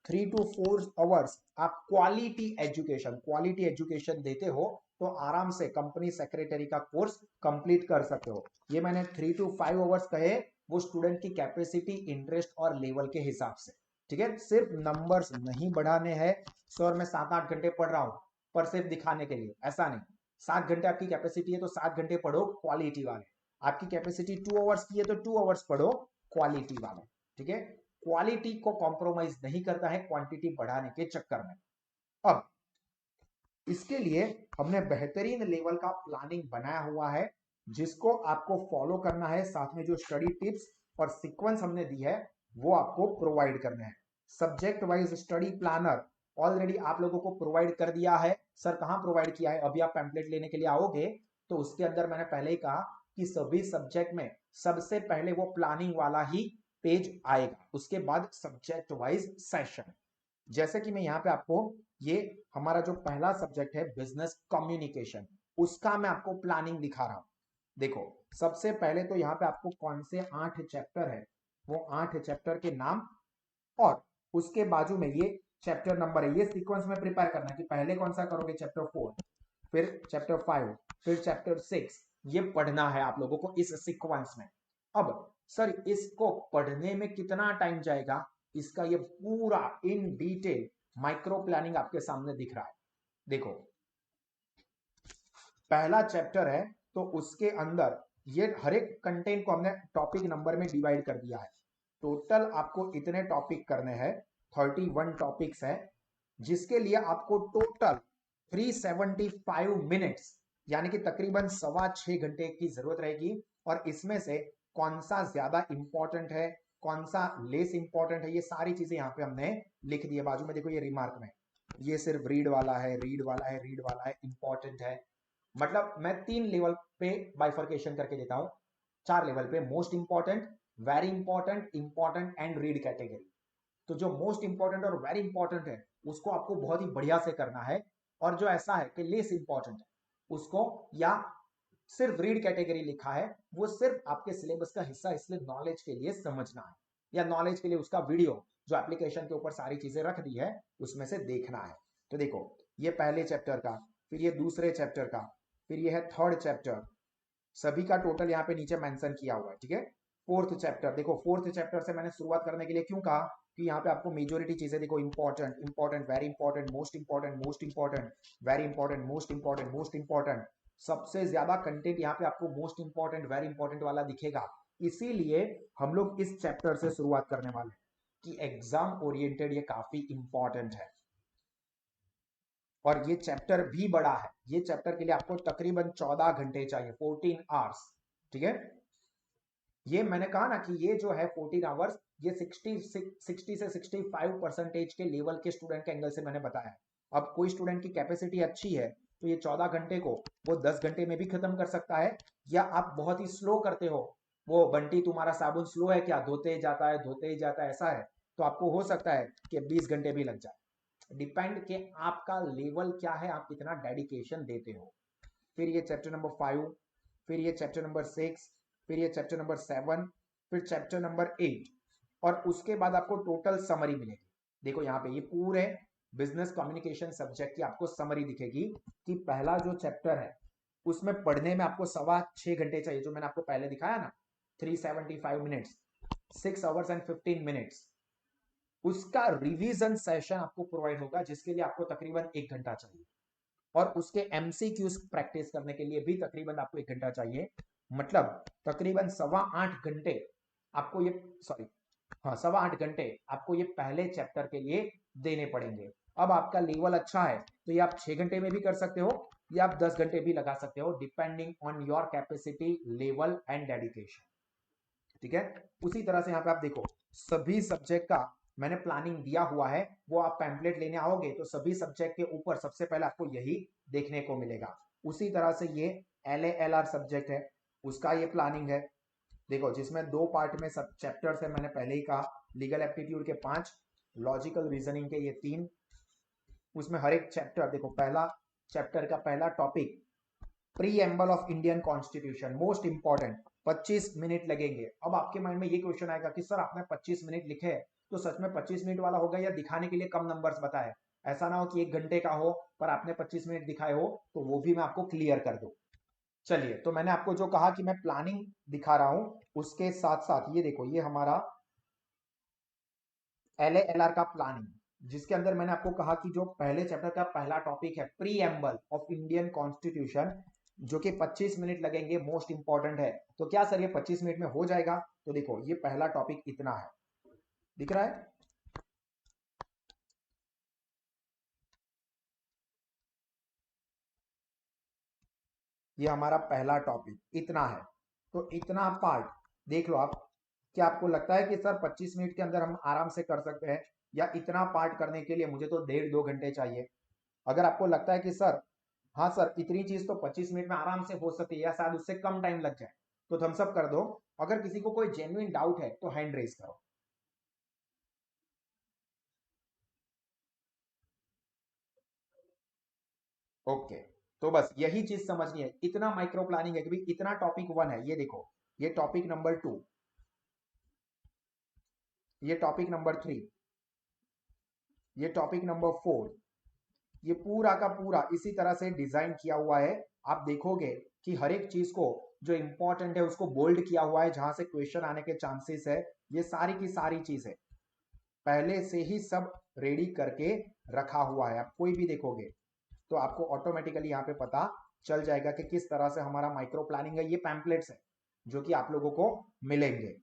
3 to 4 आवर्स आप क्वालिटी एजुकेशन देते हो तो आराम से कंपनी सेक्रेटरी का कोर्स कंप्लीट कर सकते हो। ये मैंने 3 to 5 आवर्स कहे, वो स्टूडेंट की कैपेसिटी, इंटरेस्ट और लेवल के हिसाब से, ठीक है। सिर्फ नंबर्स नहीं बढ़ाने हैं सर, मैं 7-8 घंटे पढ़ रहा हूं पर सिर्फ दिखाने के लिए, ऐसा नहीं। 7 घंटे आपकी कैपेसिटी है तो 7 घंटे पढ़ो क्वालिटी वाले, आपकी कैपेसिटी 2 आवर्स की है तो 2 आवर्स पढ़ो क्वालिटी वाले, ठीक है। क्वालिटी को कॉम्प्रोमाइज नहीं करता है क्वांटिटी बढ़ाने के चक्कर में। अब इसके लिए हमने बेहतरीन लेवल का प्लानिंग बनाया हुआ है जिसको आपको फॉलो करना है। साथ में जो स्टडी टिप्स और सीक्वेंस हमने दी है वो आपको प्रोवाइड करने हैं। Subject wise study planner already आप लोगों को प्रोवाइड कर दिया है। सर कहां प्रोवाइड किया है? अभी आप पैम्पलेट लेने के लिए आओगे तो उसके अंदर मैंने पहले ही कहा कि सभी सब्जेक्ट में सबसे पहले वो प्लानिंग वाला ही पेज आएगा, उसके बाद सब्जेक्ट वाइज सेशन। जैसे कि मैं यहाँ पे आपको, ये हमारा जो पहला सब्जेक्ट है बिजनेस कम्युनिकेशन, उसका मैं आपको प्लानिंग दिखा रहा हूं। देखो सबसे पहले तो यहाँ पे आपको कौन से 8 चैप्टर है वो 8 चैप्टर के नाम और उसके बाजू में ये चैप्टर नंबर है, ये सीक्वेंस में प्रिपेयर करना है कि पहले कौन सा करोगे, चैप्टर 4, फिर चैप्टर 5, फिर चैप्टर 6, ये पढ़ना है आप लोगों को इस सीक्वेंस में। अब सर इसको पढ़ने में कितना टाइम जाएगा, इसका ये पूरा इन डिटेल माइक्रो प्लानिंग आपके सामने दिख रहा है। देखो पहला चैप्टर है तो उसके अंदर ये हर एक कंटेंट को हमने टॉपिक नंबर में डिवाइड कर दिया है। टोटल आपको इतने टॉपिक करने हैं, 31 टॉपिक्स है, जिसके लिए आपको टोटल 375 मिनट्स यानी कि तकरीबन 6.25 घंटे की जरूरत रहेगी। और इसमें से कौन सा ज्यादा इंपॉर्टेंट है, कौन सा लेस इंपॉर्टेंट है, ये सारी चीजें यहाँ पे हमने लिख दी है। बाजू में देखो ये रिमार्क में, ये सिर्फ रीड वाला है, रीड वाला है, रीड वाला है, इंपॉर्टेंट है। मतलब मैं 3 लेवल पे बाइफर्केशन करके देता हूं, 4 लेवल पे, most important, very important, important and read category. तो जो मोस्ट इंपॉर्टेंट और वेरी इंपॉर्टेंट है उसको आपको बहुत ही बढ़िया से करना है, और जो ऐसा है कि लेस इंपॉर्टेंट है उसको, या सिर्फ रीड कैटेगरी लिखा है, वो सिर्फ आपके सिलेबस का हिस्सा, इसलिए नॉलेज के लिए समझना है, या नॉलेज के लिए उसका वीडियो जो एप्लीकेशन के ऊपर सारी चीजें रख दी है उसमें से देखना है। तो देखो ये पहले चैप्टर का, फिर ये दूसरे चैप्टर का, फिर ये है थर्ड चैप्टर, सभी का टोटल यहाँ पे नीचे मेंशन किया हुआ है, ठीक है। फोर्थ चैप्टर, देखो फोर्थ चैप्टर से मैंने शुरुआत करने के लिए क्यों कहा कि यहाँ पे आपको मेजोरिटी चीजें देखो, important, important, very important, most important, most important, very important, most important, most important, सबसे ज्यादा कंटेंट यहाँ पे आपको मोस्ट इंपॉर्टेंट, वेरी इंपॉर्टेंट वाला दिखेगा। इसीलिए हम लोग इस चैप्टर से शुरुआत करने वाले हैं कि एग्जाम ओरिएंटेड ये काफी इंपॉर्टेंट है। और ये चैप्टर भी बड़ा है, ये चैप्टर के लिए आपको तकरीबन 14 घंटे चाहिए, 14 आवर्स, ठीक है। ये मैंने कहा ना कि ये जो है 14 आवर्स, ये 60 से 65% के लेवल के स्टूडेंट के एंगल से मैंने बताया है। अब कोई स्टूडेंट की कैपेसिटी अच्छी है तो ये 14 घंटे को वो 10 घंटे में भी खत्म कर सकता है, या आप बहुत ही स्लो करते हो, वो बंटी तुम्हारा साबुन स्लो है क्या, धोते ही जाता है, धोते ही जाता है, ऐसा है, तो आपको हो सकता है कि 20 घंटे भी लग जाए। डिपेंड के आपका लेवल क्या है, आप कितना डेडिकेशन देते हो। फिर ये चैप्टर नंबर 5, फिर ये चैप्टर नंबर 6, फिर ये चैप्टर नंबर 7, फिर चैप्टर नंबर 8, और उसके बाद आपको टोटल समरी मिलेगी। देखो यहाँ पे ये पूरे बिजनेस कम्युनिकेशन सब्जेक्ट की आपको समरी दिखेगी कि पहला जो चैप्टर है उसमें पढ़ने में आपको 6.25 घंटे चाहिए, जो मैंने आपको पहले दिखाया ना, 375 मिनट्स, 6 आवर्स एंड 15 मिनट्स। उसका रिवीजन सेशन आपको प्रोवाइड होगा जिसके लिए आपको तकरीबन 1 घंटा चाहिए, और उसके एमसीक्यूज प्रैक्टिस करने के लिए भी तकरीबन आपको 1 घंटा चाहिए। मतलब तकरीबन 8.25 घंटे आपको ये, सॉरी हाँ 8.25 घंटे आपको ये पहले चैप्टर के लिए देने पड़ेंगे। अब आपका लेवल अच्छा है तो ये आप 6 घंटे में भी कर सकते हो, या आप 10 घंटे भी लगा सकते हो, depending on your capacity, level and dedication, ठीक है। उसी तरह से यहाँ पे आप देखो सभी सब्जेक्ट का मैंने प्लानिंग दिया हुआ है, वो आप पैम्पलेट लेने आओगे तो सभी सब्जेक्ट के ऊपर सबसे पहले आपको यही देखने को मिलेगा। उसी तरह से ये LALR सब्जेक्ट है, उसका ये प्लानिंग है, देखो जिसमें 2 पार्ट में सब चैप्टर्स है, मैंने पहले ही कहा, लीगल एप्टीट्यूड के 5, लॉजिकल रीजनिंग के ये 3, उसमें हर एक चैप्टर देखो, पहला चैप्टर का पहला topic preamble of Indian constitution, most important, 25 minute लगेंगे। अब आपके माइंड में ये क्वेश्चन आएगा कि सर आपने 25 मिनट लिखे तो सच में 25 मिनट वाला होगा या दिखाने के लिए कम नंबर्स बताए? ऐसा ना हो कि 1 घंटे का हो पर आपने 25 मिनट दिखाए हो, तो वो भी मैं आपको क्लियर कर दूं। चलिए, तो मैंने आपको जो कहा कि मैं प्लानिंग दिखा रहा हूं, उसके साथ साथ ये देखो, ये हमारा LALR का प्लानिंग, जिसके अंदर मैंने आपको कहा कि जो पहले चैप्टर का पहला टॉपिक है प्रीएम्बल ऑफ इंडियन कॉन्स्टिट्यूशन, जो कि 25 मिनट लगेंगे, मोस्ट इंपॉर्टेंट है। तो क्या सर ये 25 मिनट में हो जाएगा? तो देखो, ये पहला टॉपिक इतना है, दिख रहा है? ये हमारा पहला टॉपिक इतना है। तो इतना पार्ट देख लो आप। क्या आपको लगता है कि सर 25 मिनट के अंदर हम आराम से कर सकते हैं, या इतना पार्ट करने के लिए मुझे तो 1.5-2 घंटे चाहिए? अगर आपको लगता है कि सर हाँ सर इतनी चीज तो 25 मिनट में आराम से हो सकती है, या शायद उससे कम टाइम लग जाए, तो थम्स अप कर दो। अगर किसी को कोई जेन्युइन डाउट है तो हैंड रेज करो। ओके, तो बस यही चीज समझनी है। इतना माइक्रो प्लानिंग है कि भाई इतना टॉपिक 1 है, ये देखो, ये टॉपिक नंबर 2, ये टॉपिक नंबर 3, ये टॉपिक नंबर 4, ये पूरा का पूरा इसी तरह से डिजाइन किया हुआ है। आप देखोगे कि हर एक चीज को जो इंपॉर्टेंट है उसको बोल्ड किया हुआ है, जहां से क्वेश्चन आने के चांसेस है। ये सारी की सारी चीज है, पहले से ही सब रेडी करके रखा हुआ है। आप कोई भी देखोगे तो आपको ऑटोमेटिकली यहाँ पे पता चल जाएगा कि किस तरह से हमारा माइक्रो प्लानिंग है। ये पैम्पलेट्स है जो कि आप लोगों को मिलेंगे,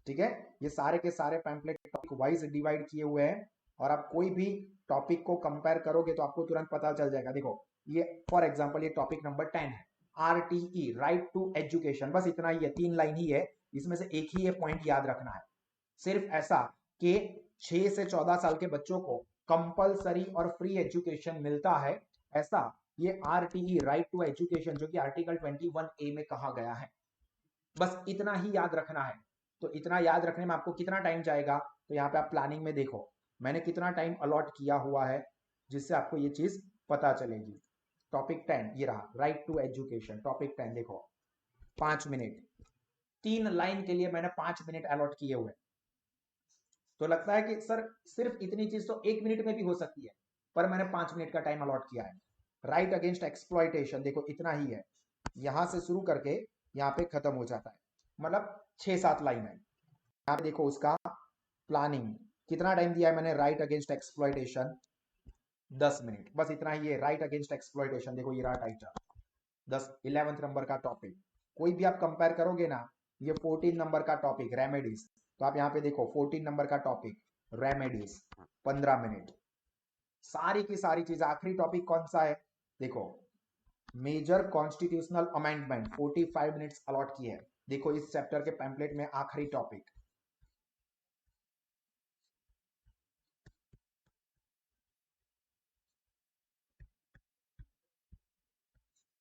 ठीक है? ये सारे के सारे पैम्पलेट टॉपिक वाइज डिवाइड किए हुए हैं, और आप कोई भी टॉपिक को कंपेयर करोगे तो आपको तुरंत पता चल जाएगा। देखो, ये फॉर एग्जांपल ये टॉपिक नंबर 10 है, RTE, राइट टू एजुकेशन। बस इतना ही है, 3 लाइन ही है, इसमें से एक ही ये पॉइंट याद रखना है, सिर्फ ऐसा कि 6 से 14 साल के बच्चों को कंपलसरी और फ्री एजुकेशन मिलता है, ऐसा ये RTE, राइट टू एजुकेशन, जो कि आर्टिकल 21A में कहा गया है। बस इतना ही याद रखना है। तो इतना याद रखने में आपको कितना टाइम जाएगा? तो यहाँ पे आप प्लानिंग में देखो मैंने कितना टाइम अलॉट किया हुआ है, जिससे आपको ये चीज पता चलेगी। टॉपिक 10 ये रहा, राइट टू एजुकेशन, टॉपिक 10 देखो, 5 मिनट, 3 लाइन के लिए मैंने 5 मिनट अलॉट किए हुए। तो लगता है कि सर सिर्फ इतनी चीज तो 1 मिनट में भी हो सकती है, पर मैंने 5 मिनट का टाइम अलॉट किया है। राइट अगेंस्ट एक्सप्लॉइटेशन, देखो इतना ही है, यहां से शुरू करके यहाँ पे खत्म हो जाता है, मतलब 6-7 लाइन है। यहाँ पे देखो उसका प्लानिंग कितना टाइम दिया है मैंने, राइट अगेंस्ट एक्सप्लॉइटेशन 10 मिनट, बस इतना ही है। राइट अगेंस्ट एक्सप्लॉइटेशन, देखो ये रहा टाइटल, 11th नंबर का टॉपिक। कोई भी आप कंपेयर करोगे ना, ये 14 नंबर का टॉपिक रेमेडीज, तो आप यहाँ पे देखो 14 नंबर का टॉपिक रेमेडीज 15 मिनट। सारी की सारी चीज, आखिरी टॉपिक कौन सा है? देखो, major constitutional amendment, 45 minutes allot किए हैं। देखो इस चैप्टर के पैम्पलेट में आखिरी टॉपिक,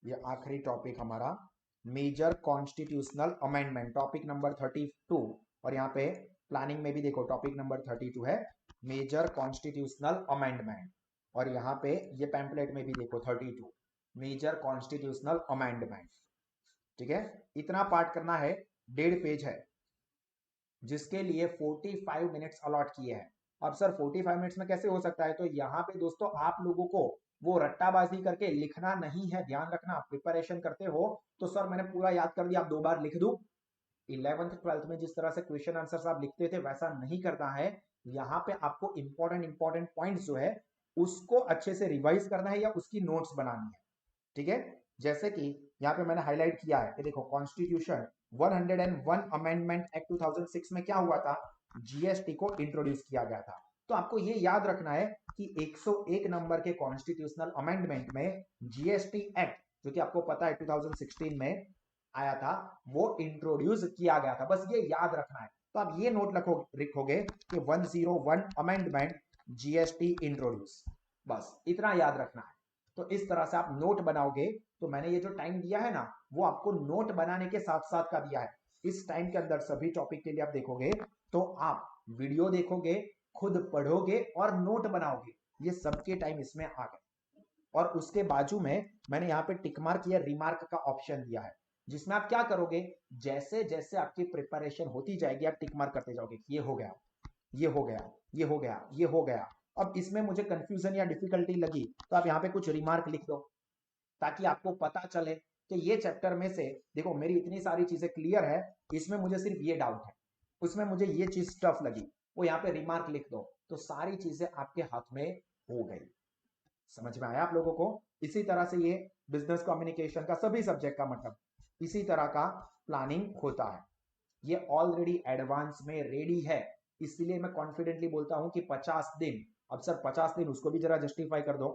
ये आखिरी टॉपिक हमारा major constitutional amendment, topic number 32। और यहाँ पे प्लानिंग में भी देखो टॉपिक नंबर 32 है, मेजर कॉन्स्टिट्यूशनल अमेंडमेंट। और यहाँ पे ये पैम्पलेट में भी देखो 32, मेजर कॉन्स्टिट्यूशनल अमेंडमेंट, ठीक है? इतना पार्ट करना है, 1.5 पेज है, जिसके लिए 45 मिनट्स अलॉट किए हैं। अब सर 45 मिनट्स में कैसे हो सकता है? तो यहाँ पे दोस्तों आप लोगों को वो रट्टाबाजी करके लिखना नहीं है, ध्यान रखना। प्रिपरेशन करते हो तो सर मैंने पूरा याद कर दिया, आप 2 बार लिख दूं? 11th 12th में जिस तरह से क्वेश्चन आंसर आप लिखते थे वैसा नहीं करना है। यहाँ पे आपको इंपॉर्टेंट पॉइंट्स जो है उसको अच्छे से रिवाइज करना है, या उसकी नोट्स बनानी है, ठीक है? जैसे कि यहाँ पे मैंने हाईलाइट किया है कि देखो कॉन्स्टिट्यूशन 101 अमेंडमेंट एक्ट 2006 में क्या हुआ था? जीएसटी को इंट्रोड्यूस किया गया था। तो आपको ये याद रखना है कि 101 नंबर के कॉन्स्टिट्यूशनल अमेंडमेंट में जीएसटी एक्ट, जो कि आपको पता है 2016 में आया था, वो इंट्रोड्यूस किया गया था। बस ये याद रखना है। तो आप ये नोट लिखोगे कि 101 अमेंडमेंट जीएसटी इंट्रोड्यूस, बस इतना याद रखना है। तो इस तरह से आप नोट बनाओगे। तो मैंने ये जो टाइम दिया है ना, वो आपको नोट बनाने के साथ साथ का दिया है। इस टाइम के अंदर सभी टॉपिक के लिए आप देखोगे तो आप वीडियो देखोगे, खुद पढ़ोगे और नोट बनाओगे, ये सबके टाइम इसमें आ गए। और उसके बाजू में मैंने यहाँ पे टिक मार्क या रिमार्क का ऑप्शन दिया है, जिसमें आप क्या करोगे, जैसे जैसे आपकी प्रिपरेशन होती जाएगी आप टिक मार्क करते जाओगे, ये हो गया, ये हो गया, ये हो गया, ये हो गया, अब इसमें मुझे कंफ्यूजन या डिफिकल्टी लगी तो आप यहाँ पे कुछ रिमार्क लिख दो ताकि आपको पता चले कि ये चैप्टर में से देखो मेरी इतनी सारी चीजें क्लियर है, इसमें मुझे सिर्फ ये डाउट है, उसमें मुझे ये चीज टफ लगी, वो यहाँ पे रिमार्क लिख दो, तो सारी चीजें आपके हाथ में हो गई। समझ में आया आप लोगों को? इसी तरह से ये बिजनेस कम्युनिकेशन का सभी सब्जेक्ट का मतलब इसी तरह का प्लानिंग होता है। ये ऑलरेडी एडवांस में रेडी है, इसलिए मैं कॉन्फिडेंटली बोलता हूं कि 50 दिन। अब सर 50 दिन उसको भी जरा जस्टिफाई कर दो।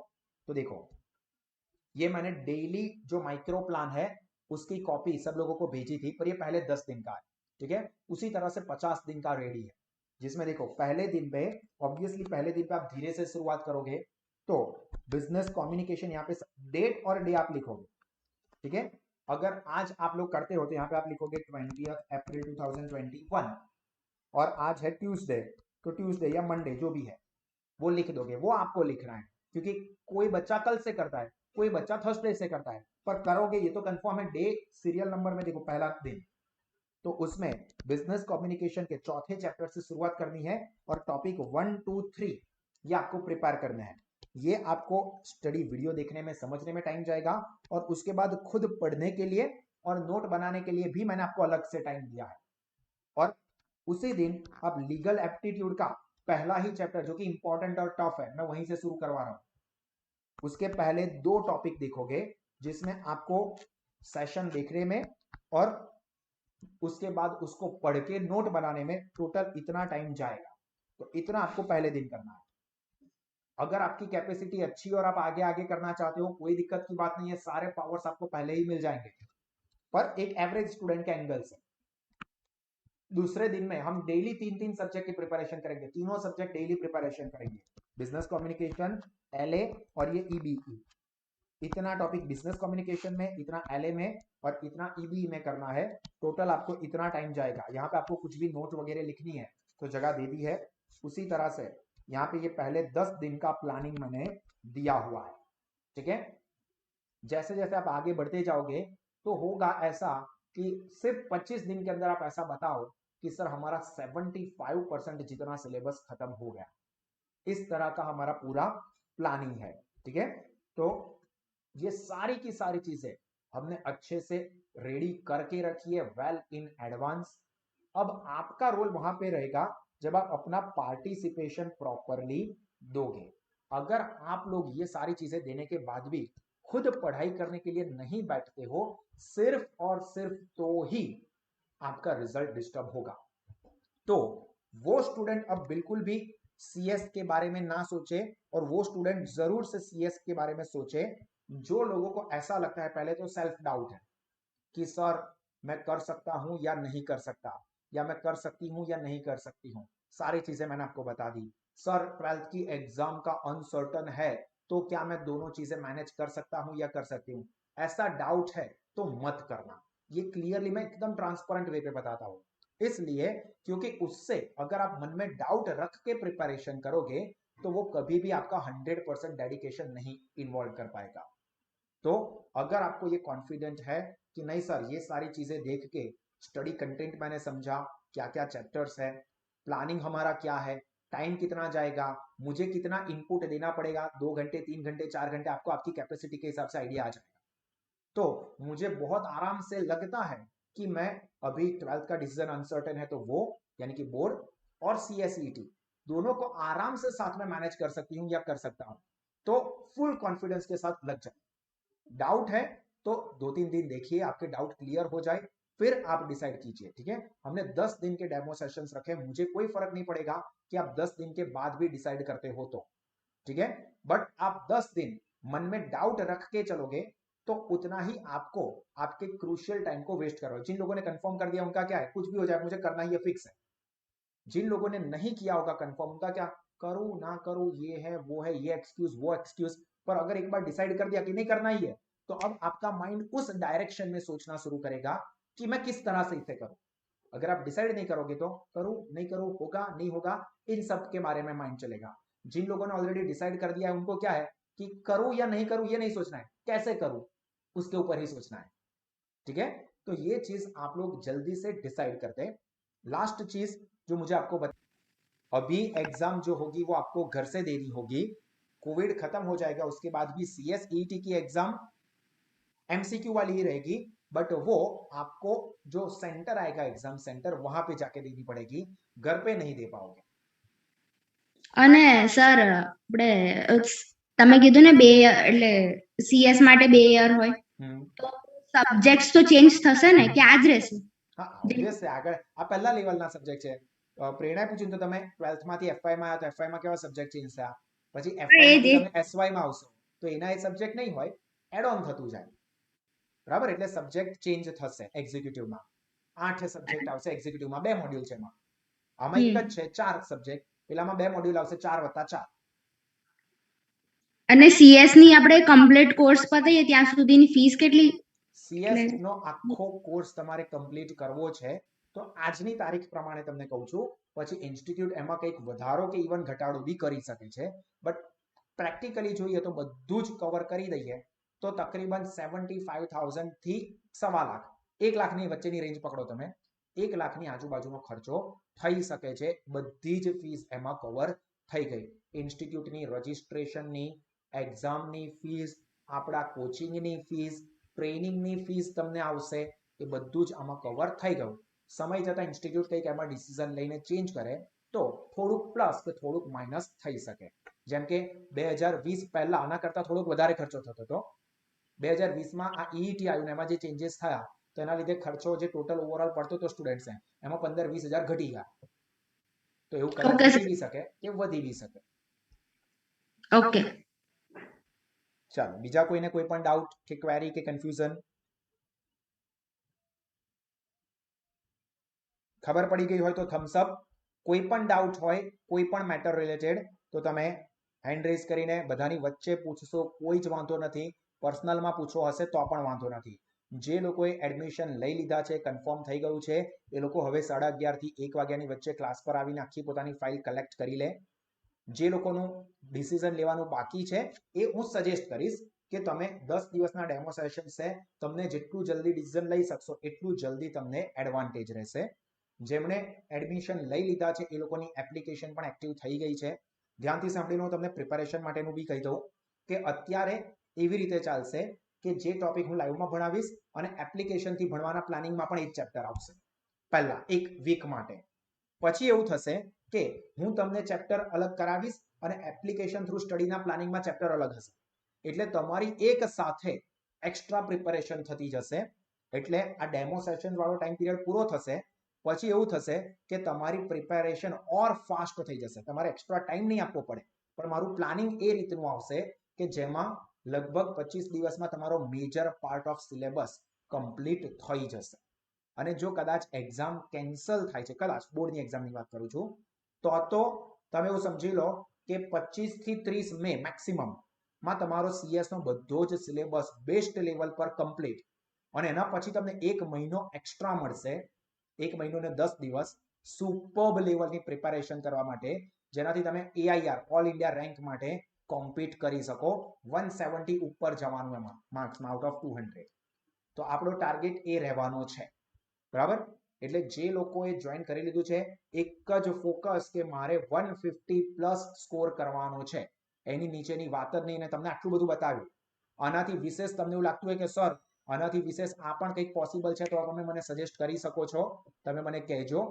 तो देखो ये मैंने डेली जो माइक्रो प्लान है उसकी कॉपी सब लोगों को भेजी थी, पर ये पहले 10 दिन का है, ठीक है? उसी तरह से 50 दिन का रेडी है, जिसमें देखो पहले दिन पे ऑब्वियसली पहले दिन पे आप धीरे से शुरुआत करोगे, तो बिजनेस कम्युनिकेशन यहाँ पे डेट और डे आप लिखोगे, ठीक है? अगर आज आप लोग करते हो तो यहाँ पे आप लिखोगे 20 अप्रैल 2021 और आज है ट्यूसडे, तो ट्यूसडे या मंडे जो भी है वो लिख दोगे, वो आपको लिखना है, क्योंकि कोई बच्चा कल से करता है, कोई बच्चा थर्सडे से करता है, पर करोगे ये तो कंफर्म है। डे सीरियल नंबर में देखो पहला दिन, तो उसमें बिजनेस कम्युनिकेशन के चौथे चैप्टर से शुरुआत करनी है और टॉपिक 1 2 3 ये आपको प्रिपेयर करना है। ये आपको स्टडी वीडियो देखने में समझने में टाइम जाएगा और उसके बाद खुद पढ़ने के लिए और नोट बनाने के लिए भी मैंने आपको अलग से टाइम दिया है। और उसी दिन अब लीगल एप्टीट्यूड का पहला ही चैप्टर जो कि इंपॉर्टेंट और टफ है, मैं वहीं से शुरू करवा रहा हूं। उसके पहले 2 टॉपिक देखोगे जिसमें आपको सेशन देखने में और उसके बाद उसको पढ़ के नोट बनाने में टोटल इतना टाइम जाएगा, तो इतना आपको पहले दिन करना है। अगर आपकी कैपेसिटी अच्छी और आप आगे आगे करना चाहते हो कोई दिक्कत की बात नहीं है, सारे पावर्स आपको पहले ही मिल जाएंगे, पर एक एवरेज स्टूडेंट के एंगल से। दूसरे दिन में हम डेली 3-3 सब्जेक्ट की प्रिपरेशन करेंगे, तीनों सब्जेक्ट डेली प्रिपरेशन करेंगे, बिजनेस कम्युनिकेशन, एलए और ये ईबीई। इतना टॉपिक बिजनेस कम्युनिकेशन में, इतना एलए में और इतना ईबीई में करना है। टोटल आपको इतना टाइम जाएगा। यहाँ पे आपको कुछ भी नोट वगैरह लिखनी है तो जगह दे दी है। उसी तरह से यहाँ पे ये पहले 10 दिन का प्लानिंग मैंने दिया हुआ है, ठीक है? जैसे जैसे आप आगे बढ़ते जाओगे तो होगा ऐसा कि सिर्फ 25 दिन के अंदर आप ऐसा बताओ कि सर हमारा 75% जितना सिलेबस खत्म हो गया। इस तरह का हमारा पूरा प्लानिंग है, ठीक है? तो ये सारी की सारी चीजें हमने अच्छे से रेडी करके रखी है, वेल इन एडवांस। अब आपका रोल वहां पे रहेगा जब आप अपना पार्टिसिपेशन प्रॉपरली दोगे। अगर आप लोग ये सारी चीजें देने के बाद भी खुद पढ़ाई करने के लिए नहीं बैठते हो सिर्फ और सिर्फ, तो ही आपका रिजल्ट डिस्टर्ब होगा। तो वो स्टूडेंट अब बिल्कुल भी सीएस के बारे में ना सोचे, और वो स्टूडेंट जरूर से सीएस के बारे में सोचे जो लोगों को ऐसा लगता है, पहले तो सेल्फ डाउट है कि सर मैं कर सकता हूं या नहीं कर सकता, या मैं कर सकती हूं या नहीं कर सकती हूं। सारी चीजें मैंने आपको बता दी। सर 12th की एग्जाम का अनसर्टन है, तो क्या मैं दोनों चीजें मैनेज कर सकता हूं या कर सकती हूं? ऐसा डाउट है तो मत करना। ये क्लियरली मैं एकदम ट्रांसपेरेंट वे पे बताता हूं, इसलिए क्योंकि उससे अगर आप मन में डाउट रख के प्रिपरेशन करोगे तो वो कभी भी आपका 100% डेडिकेशन नहीं इन्वॉल्व कर पाएगा। तो अगर आपको ये कॉन्फिडेंट है कि नहीं सर ये सारी चीजें देख के स्टडी कंटेंट मैंने समझा, क्या क्या चैप्टर्स है, प्लानिंग हमारा क्या है, टाइम कितना जाएगा, मुझे कितना इनपुट देना पड़ेगा, 2 घंटे 3 घंटे 4 घंटे, आपको आपकी कैपेसिटी के हिसाब से आइडिया आ जाएगा। तो मुझे बहुत आराम से लगता है कि मैं अभी 12th का डिसीजन अनसर्टेन है तो वो यानी कि बोर्ड और सीएसईटी दोनों को आराम से साथ में मैनेज कर सकती हूं या कर सकता हूं, तो फुल कॉन्फिडेंस के साथ लग जाए। डाउट है तो 2-3 दिन देखिए, आपके डाउट क्लियर हो जाए, फिर आप डिसाइड कीजिए, ठीक है? हमने 10 दिन के डेमो सेशंस रखे, मुझे कोई फर्क नहीं पड़ेगा कि आप 10 दिन के बाद भी डिसाइड करते हो तो, ठीक है? बट आप 10 दिन मन में डाउट रख के चलोगे तो उतना ही आपको आपके क्रूशियल टाइम को वेस्ट कर रहे हो। जिन लोगों ने कंफर्म कर दिया उनका क्या है, कुछ भी हो जाए मुझे करना ही है, फिक्स है। जिन लोगों ने नहीं किया होगा कंफर्म, उनका क्या, करूं ना करूं, ये है वो है, ये एक्सक्यूज वो एक्सक्यूज। पर अगर एक बार डिसाइड कर दिया कि नहीं करना ही है, तो अब आपका माइंड उस डायरेक्शन में सोचना शुरू करेगा कि मैं किस तरह से इसे करूं। अगर आप डिसाइड नहीं करोगे तो करूं नहीं करूं, होगा नहीं होगा, इन सब के बारे में माइंड चलेगा। जिन लोगों ने ऑलरेडी डिसाइड कर दिया है उनको क्या है कि करूं या नहीं करूं ये नहीं सोचना है, कैसे करूं उसके ऊपर ही सोचना है, ठीक है? तो ये चीज आप लोग जल्दी से डिसाइड करते हैं। लास्ट चीज जो मुझे आपको अभी एग्जाम जो होगी वो आपको घर से देनी होगी, कोविड खत्म हो जाएगा उसके बाद भी CSET की एग्जाम MCQ वाली ही रहेगी, बट वो आपको जो सेंटर आएगा एग्जाम सेंटर वहां पे जाके देनी पड़ेगी, घर पे नहीं दे पाओगे.
અને સર આપણે તમે કીધું ને 2 એટલે CS માટે 2 યર હોય તો સબ્જેક્ટ્સ તો ચેન્જ થશે ને કે આ જ રહેશે?
હા, ઓબ્વિયસલી આગળ આ પહેલા લેવલના સબ્જેક્ટ છે. પ્રેરણા પૂછ્યું તો તમે 12th માંથી FY માં આવ્યા તો FY માં કેવા સબ્જેક્ટ ચેન્જ થયા, પછી FY માંથી તમે SY માં આવશો તો એના એ સબ્જેક્ટ નહીં હોય, એડ ઓન થતું જાય. બરાબર, એટલે સબ્જેક્ટ ચેન્જ થશે. એક્ઝિક્યુટિવમાં 8 સબ્જેક્ટ આવશે, એક્ઝિક્યુટિવમાં 2 મોડ્યુલ છે એમાં. આમાં એક જ છે 4 સબ્જેક્ટ, પેલામાં 2 મોડ્યુલ આવશે 4 + 4.
અને CS ની આપણે કમ્પ્લીટ કોર્સ પતાઈએ ત્યાં સુધીની ફીસ કેટલી?
CS નો આખો કોર્સ તમારે કમ્પ્લીટ કરવો છે તો આજની તારીખ પ્રમાણે તમને કહું છું, પછી ઇન્સ્ટિટ્યૂટ એમાં કંઈક વધારો કે ઇવન ઘટાડો બી કરી શકે છે, બટ પ્રેક્ટિકલી જોઈએ તો બધું જ કવર કરી દઈએ તો તકરીબન 75,000 થી 1.25 લાખ, 1 લાખની વચ્ચેની રેન્જ પકડો તમે, 1 લાખની આજુબાજુનો ખર્ચો થઈ શકે છે. બધી જ ફીસ એમાં કવર થઈ ગઈ. ઇન્સ્ટિટ્યૂટની રજિસ્ટ્રેશનની, એક્ઝામની ફીસ, આપણા કોચિંગની ફીસ, ટ્રેનિંગની ફીસ તમને આવશે, એ બધું જ આમાં કવર થઈ ગયું. સમય જતાં ઇન્સ્ટિટ્યૂટ કંઈક એમાં ડિસિઝન લઈને ચેન્જ કરે તો થોડુંક પ્લસ કે થોડુંક માઇનસ થઈ શકે. જેમ કે 2020 પહેલા આના કરતાં થોડોક વધારે ખર્ચો થતો હતો, 2020માં આ EET આવ્યું ને એમાં જે ચેન્જીસ થયા તો એના લીધે ખર્ચો જે ટોટલ ઓવરઓલ પડતો હતો સ્ટુડન્ટ્સને એમાં 15-20 હજાર ઘટી ગયા. તો એવું કદાચ ઘટી બી શકે કે વધી બી શકે.
ઓકે,
ચાલો, બીજા કોઈને કોઈ પણ ડાઉટ કે ક્વેરી કે કન્ફ્યુઝન? ખબર પડી ગઈ હોય તો થમ્સ અપ. કોઈ પણ ડાઉટ હોય કોઈ પણ મેટર રિલેટેડ તો તમે હેન્ડ રેઝ કરીને બધાની વચ્ચે પૂછશો, કોઈ જ વાંધો નથી. પર્સનલમાં પૂછવો હશે તો પણ વાંધો નથી. જે લોકોએ એડમિશન લઈ લીધા છે, કન્ફર્મ થઈ ગયું છે, એ લોકો હવે 11:30 થી 1 વાગ્યાની વચ્ચે ક્લાસ પર આવીને આખી પોતાની ફાઇલ કલેક્ટ કરી લે. જે લોકોનું ડિસિઝન લેવાનું બાકી છે એ હું સજેસ્ટ કરીશ કે તમે 10 દિવસના ડેમો સેશન છે, તમને જેટલું જલ્દી ડિસિઝન લઈ શકશો એટલું જલ્દી તમને એડવાન્ટેજ રહેશે. જેમણે એડમિશન લઈ લીધા છે એ લોકોની એપ્લિકેશન પણ એક્ટિવ થઈ ગઈ છે. ધ્યાનથી સાંભળીને હું તમને પ્રિપેરેશન માટેનું બી કહી દઉં કે અત્યારે એવી રીતે ચાલશે કે જે ટોપિક હું લાઈવમાં ભણાવીશ અને એપ્લિકેશનથી ભણવાના પ્લાનિંગમાં પણ એક ચેપ્ટર આવશે પહેલા 1 વીક માટે. પછી એવું થશે કે હું તમને ચેપ્ટર અલગ કરાવીશ અને એપ્લિકેશન થ્રુ સ્ટડીના પ્લાનિંગમાં ચેપ્ટર અલગ હશે. એટલે તમારી એક સાથે એક્સ્ટ્રા પ્રિપેરેશન થતી જશે. એટલે આ ડેમો સેશન વાળો ટાઈમ પીરિયડ પૂરો થશે પછી એવું થશે કે તમારી પ્રિપેરેશન ઓર ફાસ્ટ થઈ જશે. તમારે એક્સ્ટ્રા ટાઈમ નહીં આપવો પડે, પણ મારું પ્લાનિંગ એ રીતનું આવશે કે જેમાં લગભગ 25 દિવસમાં તમારો major part of syllabus complete થઈ જશે. અને જો કદાચ એક્ઝામ કેન્સલ થાય છે, કદાચ બોર્ડની એક્ઝામની વાત કરું છું, તો તમે એવું સમજી લો કે 25 થી 30 મે મેક્સિમમ માં તમારો CS નો બધો જ સિલેબસ બેસ્ટ લેવલ પર કમ્પ્લીટ, અને એના પછી તમને 1 મહિનો એક્સ્ટ્રા મળશે, 1 મહિનો ને 10 દિવસ સુપર્બ લેવલની પ્રિપેરેશન કરવા માટે, જેનાથી તમે AIR ઓલ ઇન્ડિયા રેન્ક માટે કોમ્પીટ કરી શકો. 170 ઉપર જવાનું એમાં માર્ક્સમાં આઉટ ઓફ 200. તો આપણો ટાર્ગેટ એ રહેવાનો છે. બરાબર, એટલે જે લોકોએ જોઈન કરી લીધું છે એક જ ફોકસ કે મારે 150+ સ્કોર કરવાનો છે, એની નીચેની વાત જ નહીં. ને તમને આટલું બધું બતાવ્યું, આનાથી વિશેષ તમને એવું લાગતું હોય કે સર આનાથી વિશેષ આ પણ કંઈક પોસિબલ છે તો તમે મને સજેસ્ટ કરી શકો છો, તમે મને કહેજો,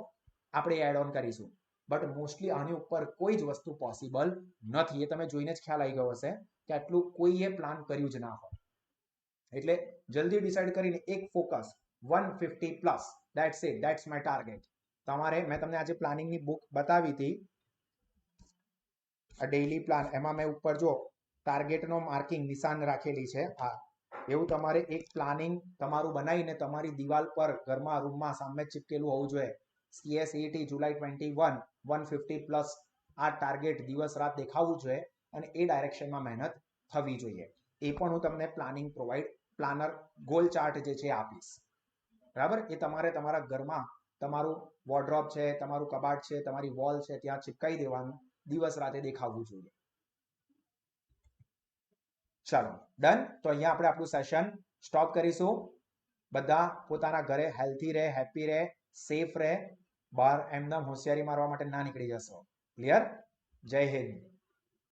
આપણે એડ ઓન કરીશું. બટ મોસ્ટલી આની ઉપર કોઈ જ વસ્તુ પોસિબલ નથી. એ તમે જોઈને જ ખ્યાલ આવી ગયો હશે કે આટલું કોઈએ પ્લાન કર્યું જ ના હોય. એટલે જલ્દી ડિસાઈડ કરીને એક focus 150+, that's it, that's my target. તમારે મેં તમને આજે પ્લાનિંગની બુક બતાવી હતી, આ ડેઈલી પ્લાન, એમાં મેં ઉપર જો ટાર્ગેટનો માર્કિંગ નિશાન રાખેલી છે. હા, એવું તમારે એક પ્લાનિંગ તમારું બનાવીને તમારી દિવાલ પર ઘરમાં રૂમમાં સામે ચિપકેલું હોવું જોઈએ. CSET જુલાઈ 21 150+, આ ટાર્ગેટ દિવસ રાત દેખાવું જોઈએ અને એ ડાયરેક્શનમાં મહેનત થવી જોઈએ. એ પણ હું તમને planning provide, planner goal chart જે છે આપીશ. બરાબર, એ તમારે તમારા ઘરમાં તમારું વોર્ડરોબ છે, તમારું કબાટ છે, તમારી વોલ છે, ત્યાં ચિપકાઈ દેવાનું, દિવસ રાતે દેખાવું જોઈએ. ચાલો ડન. તો અહીંયા આપણે આપણું સેશન સ્ટોપ કરીશું. બધા પોતાના ઘરે હેલ્થી રહે, હેપી રહે, સેફ રહે, બહાર એમના હોશિયારી મારવા માટે ના નીકળી જશો. ક્લિયર? જય હિન્દ.